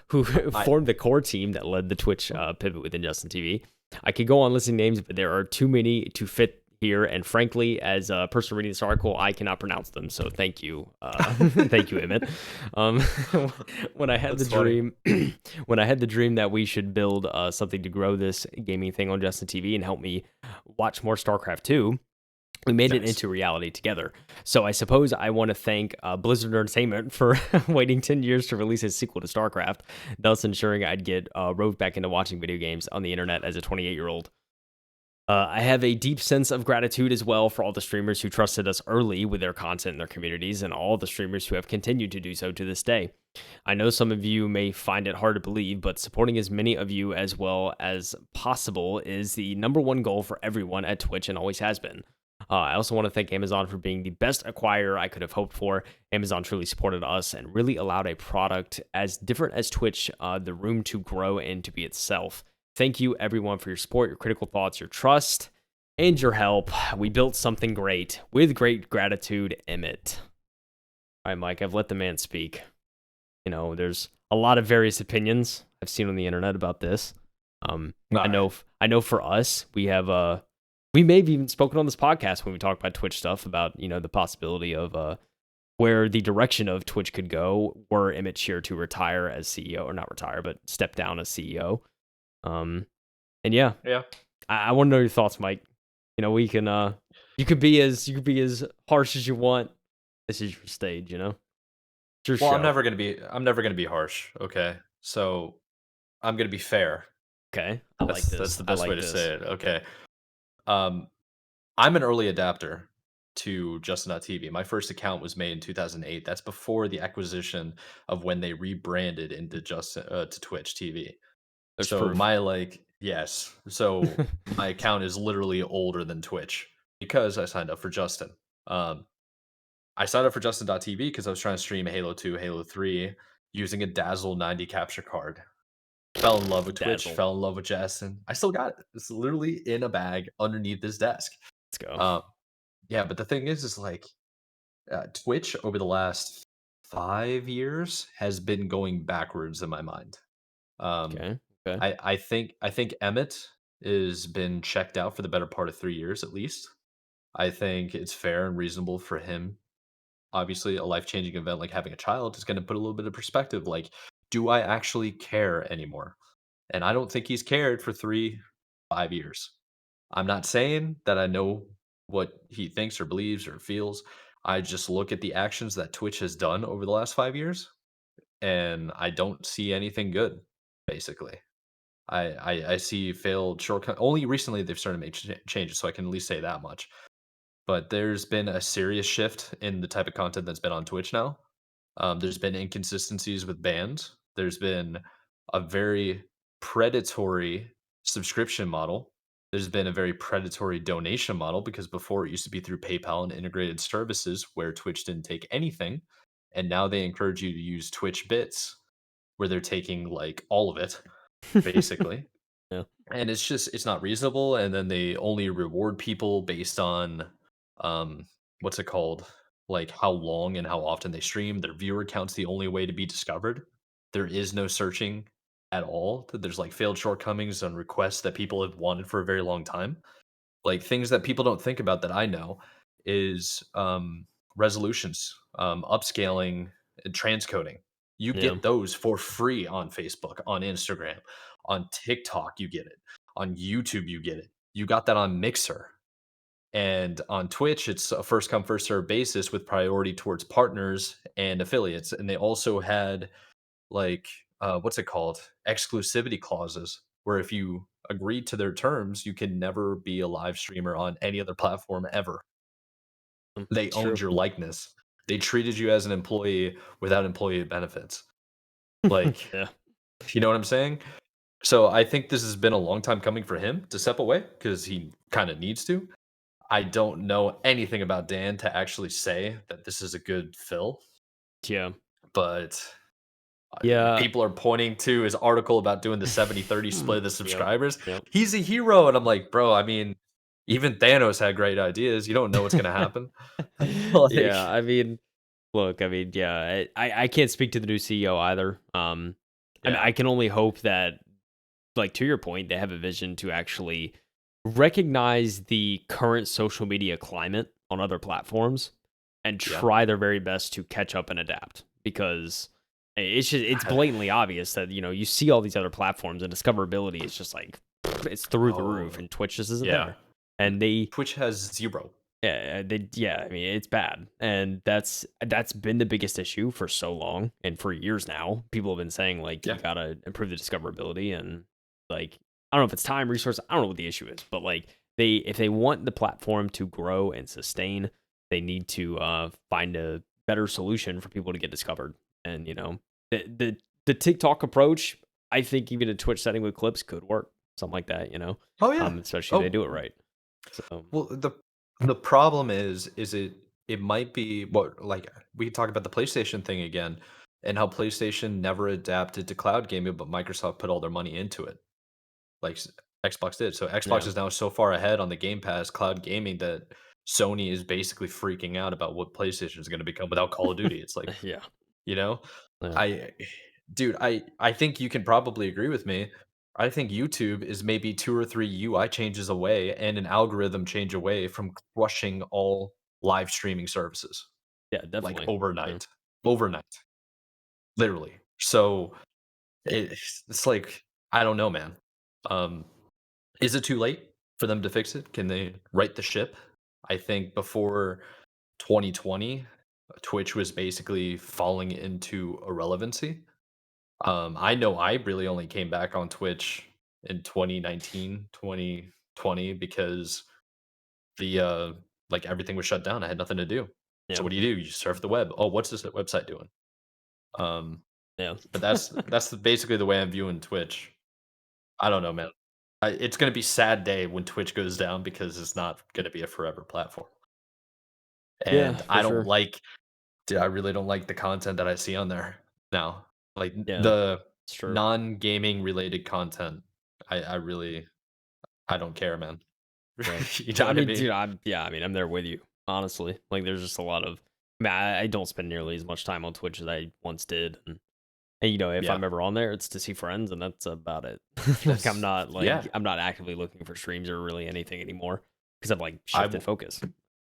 B: Who formed the core team that led the Twitch pivot within Justin TV. I could go on listing names, but there are too many to fit here, and frankly, as a person reading this article, I cannot pronounce them. So thank you, thank you, Emmett. When I had the dream that we should build something to grow this gaming thing on Justin TV and help me watch more StarCraft 2. We made it into reality together. So I suppose I want to thank Blizzard Entertainment for waiting 10 years to release a sequel to StarCraft, thus ensuring I'd get roped back into watching video games on the internet as a 28-year-old. I have a deep sense of gratitude as well for all the streamers who trusted us early with their content in their communities, and all the streamers who have continued to do so to this day. I know some of you may find it hard to believe, but supporting as many of you as well as possible is the number one goal for everyone at Twitch and always has been. I also want to thank Amazon for being the best acquirer I could have hoped for. Amazon truly supported us and really allowed a product as different as Twitch the room to grow and to be itself. Thank you, everyone, for your support, your critical thoughts, your trust, and your help. We built something great. With great gratitude, Emmett. All right, Mike, I've let the man speak. There's a lot of various opinions I've seen on the internet about this.
A: All right.
B: I know for us, we may have even spoken on this podcast when we talk about Twitch stuff about, the possibility of where the direction of Twitch could go were Emmett Shear to retire as CEO, or not retire, but step down as CEO. And yeah,
A: Yeah.
B: I want to know your thoughts, Mike. We can you could be as harsh as you want. This is your stage, It's your
A: Well,
B: show.
A: I'm never gonna be harsh. Okay, so I'm gonna be fair.
B: Okay, I like
A: That's
B: this.
A: the
B: I
A: best way
B: like
A: to
B: this.
A: say it. Okay. Um, I'm an early adapter to Justin.tv. My first account was made in 2008. That's before the acquisition of when they rebranded into to Twitch TV.
B: There's
A: So
B: proof.
A: so my account is literally older than Twitch because I signed up for Justin. Um, I signed up for Justin.tv because I was trying to stream Halo 2, Halo 3 using a Dazzle 90 capture card. Fell in love with Twitch,
B: Dazzle.
A: fell in love with Justin. I still got it. It's literally in a bag underneath this desk.
B: Let's go.
A: Um, yeah, but the thing is like Twitch over the last 5 years has been going backwards in my mind. Um,
B: Okay. Okay.
A: I think Emmett is been checked out for the better part of 3 years at least. I think it's fair and reasonable for him. Obviously, a life changing event like having a child is going to put a little bit of perspective. Like, do I actually care anymore? And I don't think he's cared for 5 years. I'm not saying that I know what he thinks or believes or feels. I just look at the actions that Twitch has done over the last 5 years, and I don't see anything good, basically. I see failed shortcut. Only recently they've started to make changes, so I can at least say that much. But there's been a serious shift in the type of content that's been on Twitch now. There's been inconsistencies with bans. There's been a very predatory subscription model. There's been a very predatory donation model because before it used to be through PayPal and integrated services where Twitch didn't take anything. And now they encourage you to use Twitch bits where they're taking like all of it, basically.
B: Yeah.
A: And it's not reasonable, and then they only reward people based on, um, what's it called? Like, how long and how often they stream. Their viewer count's the only way to be discovered. There is no searching at all. There's, like, failed shortcomings and requests that people have wanted for a very long time. Like, things that people don't think about that I know is, resolutions, upscaling, and transcoding. You
B: Yeah.
A: get those for free on Facebook, on Instagram, on TikTok, you get it. On YouTube, you get it. You got that on Mixer. And on Twitch, it's a first come, first served basis with priority towards partners and affiliates. And they also had like what's it called? Exclusivity clauses where if you agree to their terms, you can never be a live streamer on any other platform ever. They
B: It's
A: owned
B: true.
A: your likeness. They treated you as an employee without employee benefits. Like,
B: Yeah.
A: you know what I'm saying? So I think this has been a long time coming for him to step away because he kind of needs to. I don't know anything about Dan to actually say that this is a good fill,
B: Yeah.
A: but
B: Yeah.
A: people are pointing to his article about doing the 70-30 split of the
B: Yep.
A: subscribers.
B: Yep.
A: He's a hero, and I'm like, bro. I mean, even Thanos had great ideas. You don't know what's gonna happen.
B: Yeah,
A: Like,
B: I mean, look, yeah, I can't speak to the new CEO either. I mean,
A: yeah,
B: I can only hope that, like, to your point, they have a vision to actually recognize the current social media climate on other platforms and
A: yeah.
B: try their very best to catch up and adapt, because it's blatantly obvious that, you see all these other platforms and discoverability is just like it's through the
A: Oh,
B: roof, and Twitch just isn't
A: yeah.
B: there. And they
A: Twitch has 0.
B: yeah, I mean, it's bad. And that's been the biggest issue for so long, and for years now. People have been saying, like, you
A: Yeah.
B: gotta improve the discoverability, and, like, I don't know if it's time, resource, I don't know what the issue is, but, like, if they want the platform to grow and sustain, they need to find a better solution for people to get discovered. And, the TikTok approach, I think even a Twitch setting with clips could work. Something like that,
A: Oh, yeah.
B: especially if they
A: Oh,
B: do it right. So
A: well, the problem is it might be what like we could talk about the PlayStation thing again and how PlayStation never adapted to cloud gaming, but Microsoft put all their money into it, like Xbox did. So Xbox
B: yeah.
A: is now so far ahead on the Game Pass cloud gaming that Sony is basically freaking out about what PlayStation is going to become without Call of Duty. It's like,
B: Yeah.
A: you know,
B: Yeah.
A: I, dude, I think you can probably agree with me. I think YouTube is maybe 2 or 3 UI changes away and an algorithm change away from crushing all live streaming services,
B: Yeah,
A: like,
B: definitely. Yeah.
A: overnight. Overnight, literally. So, it's like, I don't know, man. Um, is it too late for them to fix it? Can they right the ship? I think before 2020, Twitch was basically falling into irrelevancy. I know I really only came back on Twitch in 2019, 2020 because the like everything was shut down. I had nothing to do. So
B: Yeah.
A: what do? You surf the web. Oh, what's this website doing? Um,
B: Yeah.
A: but that's basically the way I'm viewing Twitch. I don't know, man. It's gonna be sad day when Twitch goes down because it's not gonna be a forever platform.
B: Yeah,
A: And
B: for
A: I don't
B: sure.
A: like Dude, I really don't like the content that I see on there now. Like,
B: Yeah,
A: the
B: it's true.
A: non-gaming related content, I really I don't care, man.
B: Yeah.
A: You know
B: I
A: what I
B: mean,
A: mean?
B: dude, I'm there with you, honestly. Like, there's just a lot of I don't spend nearly as much time on Twitch as I once did, and, if
A: Yeah.
B: I'm ever on there, it's to see friends, and that's about it. Like,
A: That's yeah.
B: I'm not actively looking for streams or really anything anymore because I've, like,
A: I
B: shifted
A: w
B: focus.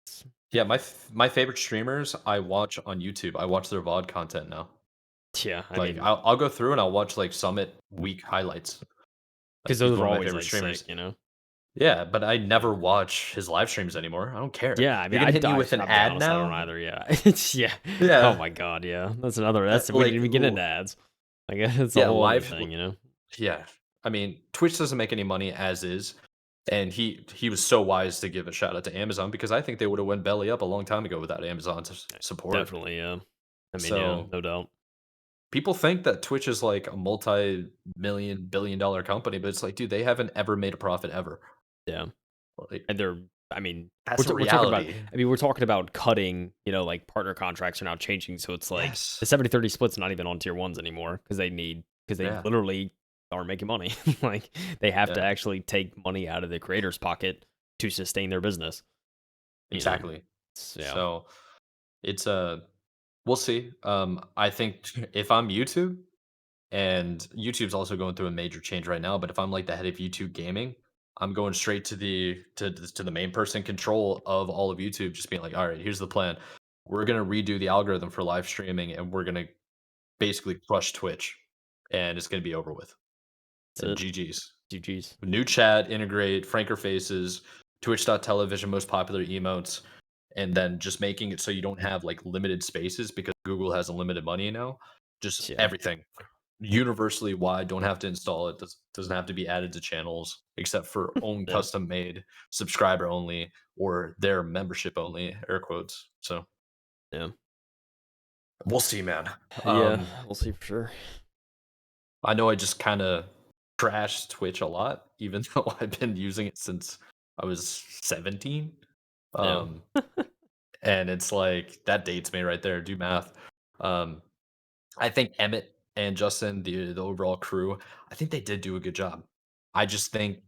B: It's
A: Yeah, my favorite streamers I watch on YouTube. I watch their VOD content now.
B: yeah, I
A: Like,
B: mean,
A: I'll go through and I'll watch, like, Summit week highlights. Like,
B: because
A: he's
B: those
A: one
B: are
A: of my
B: always,
A: favorite
B: like, sick,
A: streamers.
B: you know?
A: Yeah, but I
B: Yeah.
A: never watch his live streams anymore. I don't care.
B: Yeah, I mean,
A: You're gonna hit me with an
B: I'll be
A: ad
B: honest, I don't
A: now?
B: either, yeah. It's yeah. Oh
A: Yeah.
B: my god, yeah. That's we
A: Like,
B: didn't even get into ads. Like, it's a
A: yeah,
B: whole other
A: live
B: thing, you know?
A: Yeah. I mean, Twitch doesn't make any money as is, and he was so wise to give a shout out to Amazon because I think they would have went belly up a long time ago without Amazon's support.
B: Definitely, yeah. I mean, yeah,
A: So
B: no doubt.
A: people think that Twitch is like a multi-million billion dollar company, but it's like, dude, they haven't ever made a profit ever.
B: Yeah.
A: Like,
B: And they're I mean,
A: that's a
B: we're talking about
A: reality.
B: we're talking about cutting, like partner contracts are now changing, so it's like the
A: Yes.
B: 70/30 split's not even on tier ones anymore because they
A: Yeah.
B: literally aren't making money. Like they have to
A: Yeah.
B: actually take money out of the creator's pocket to sustain their business, you know.
A: Exactly.
B: Yeah.
A: So it's we'll see. I think if I'm YouTube, and YouTube's also going through a major change right now, but if I'm like the head of YouTube gaming, I'm going straight to the main person control of all of YouTube, just being like, all right, here's the plan. We're gonna redo the algorithm for live streaming, and we're gonna basically crush Twitch, and it's gonna be over with. And
B: That's
A: GG's.
B: it. GG's.
A: New chat, integrate, franker faces, Twitch.television most popular emotes, and then just making it so you don't have like limited spaces because Google has unlimited money now. Just
B: Yeah.
A: everything universally wide. Don't have to install it. Doesn't have to be added to channels except for own
B: Yeah.
A: custom made subscriber only or their membership only air quotes. So
B: Yeah.
A: we'll see, man.
B: Yeah.
A: Um,
B: We'll see for sure.
A: I know I just kind of trashed Twitch a lot, even though I've been using it since I was 17.
B: Yeah.
A: Um, and it's like that dates me right there. Do math. Um, I think Emmett and Justin, the overall crew, I think they did do a good job. I just think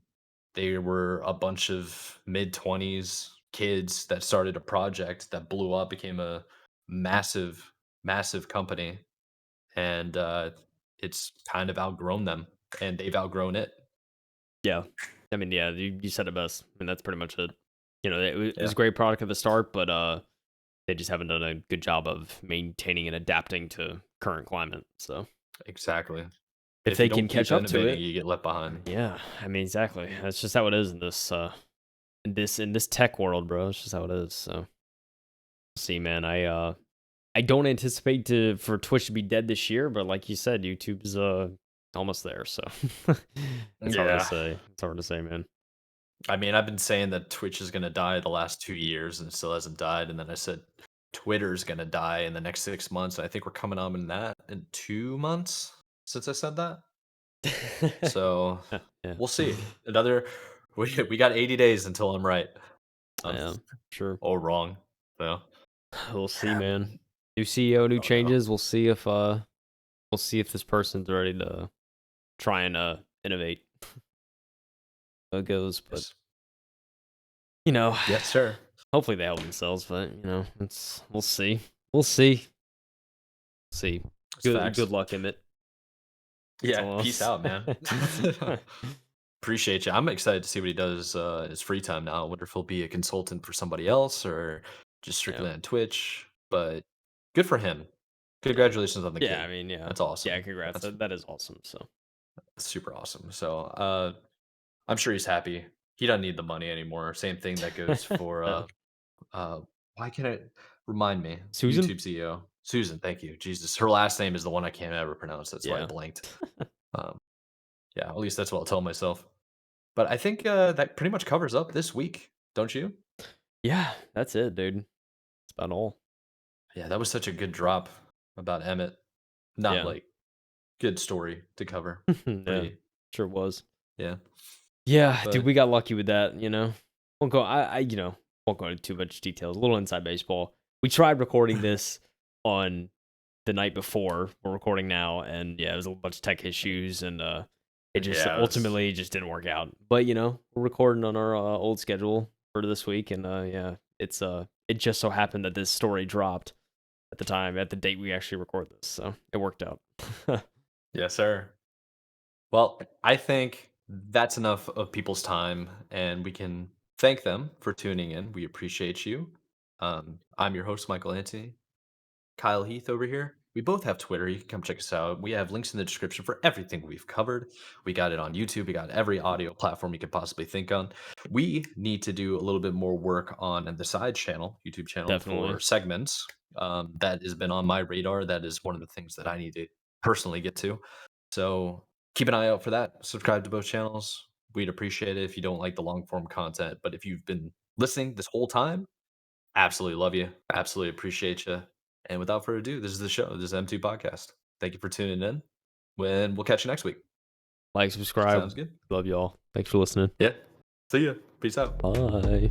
A: they were a bunch of mid-20s kids that started a project that blew up, became a massive, massive company, and it's kind of outgrown them, and they've outgrown it.
B: Yeah. I mean, yeah, you said it best. I mean, that's pretty much it. It was
A: Yeah,
B: a great product at the start, but they just haven't done a good job of maintaining and adapting to current climate. So
A: exactly.
B: if
A: If you
B: they can
A: don't keep
B: catch up to
A: innovating,
B: it,
A: you get left behind.
B: yeah, I mean exactly. That's just how it is in this tech world, bro. It's just how it is. So see, man, I don't anticipate for Twitch to be dead this year, but like you said, YouTube's almost there. So it's hard to
A: Yeah.
B: say. It's hard to say, man.
A: I mean, I've been saying that Twitch is gonna die the last 2 years and it still hasn't died, and then I said Twitter's gonna die in the next 6 months, and I think we're coming on in that in 2 months since I said that. So,
B: Yeah.
A: we'll see. Another we got 80 days until I'm right, um,
B: Yeah, sure.
A: or wrong, so,
B: We'll see,
A: yeah,
B: man.
A: man,
B: New CEO, new
A: I don't know.
B: changes. We'll see if this person's ready to try and innovate. How it goes, but
A: Yes.
B: you know,
A: Yes, sir.
B: hopefully they help themselves. But it's we'll see. We'll see. See.
A: It's
B: Good
A: facts.
B: luck, Emmett. It's
A: Yeah, peace
B: almost
A: out, man. Appreciate you. I'm excited to see what he does in his free time now. I wonder if he'll be a consultant for somebody else or just
B: yeah,
A: strictly on Twitch. But good for him.
B: yeah,
A: Congratulations on the
B: yeah. I
A: kid.
B: mean, yeah,
A: That's
B: yeah.
A: awesome.
B: Congrats.
A: That's
B: That is awesome. So
A: super awesome. So I'm sure he's happy. He doesn't need the money anymore. Same thing that goes for
B: yeah.
A: uh why can't I remind me?
B: Susan.
A: YouTube CEO. Susan, thank you. Jesus. Her last name is the one I can't ever pronounce. That's why I
B: Yeah.
A: blanked. Um yeah, at least that's what I'll tell myself. But I think, that pretty much covers up this week, don't you?
B: Yeah, that's it, dude. That's about all.
A: Yeah, that was such a good drop about Emmett. Not,
B: Yeah.
A: like, good story to cover.
B: Yeah.
A: Pretty
B: Sure was.
A: yeah,
B: Yeah, dude,
A: but
B: we got lucky with that, Won't go won't go into too much details. A little inside baseball. We tried recording this on the night before we're recording now, and yeah, it was a bunch of tech issues, and it just
A: yeah, it was
B: ultimately just didn't work out. But we're recording on our old schedule for this week, and yeah, it just so happened that this story dropped at the date we actually record this, so it worked out.
A: yes, sir. Well, I think that's enough of people's time, and we can thank them for tuning in. We appreciate you. I'm your host, Michael Anthony. Kyle Heath over here. We both have Twitter. You can come check us out. We have links in the description for everything we've covered. We got it on YouTube. We got every audio platform you could possibly think on. We need to do a little bit more work on the side channel, YouTube channel for
B: Definitely.
A: segments. That has been on my radar. That is one of the things that I need to personally get to. So keep an eye out for that. Subscribe to both channels. We'd appreciate it if you don't like the long form content. But if you've been listening this whole time, absolutely love you. Absolutely appreciate you. And without further ado, this is the show. This is M2 Podcast. Thank you for tuning in. When we'll catch you next week.
B: Like, subscribe.
A: Sounds good.
B: Love y'all. Thanks for listening.
A: Yeah. See ya. Peace out.
B: Bye.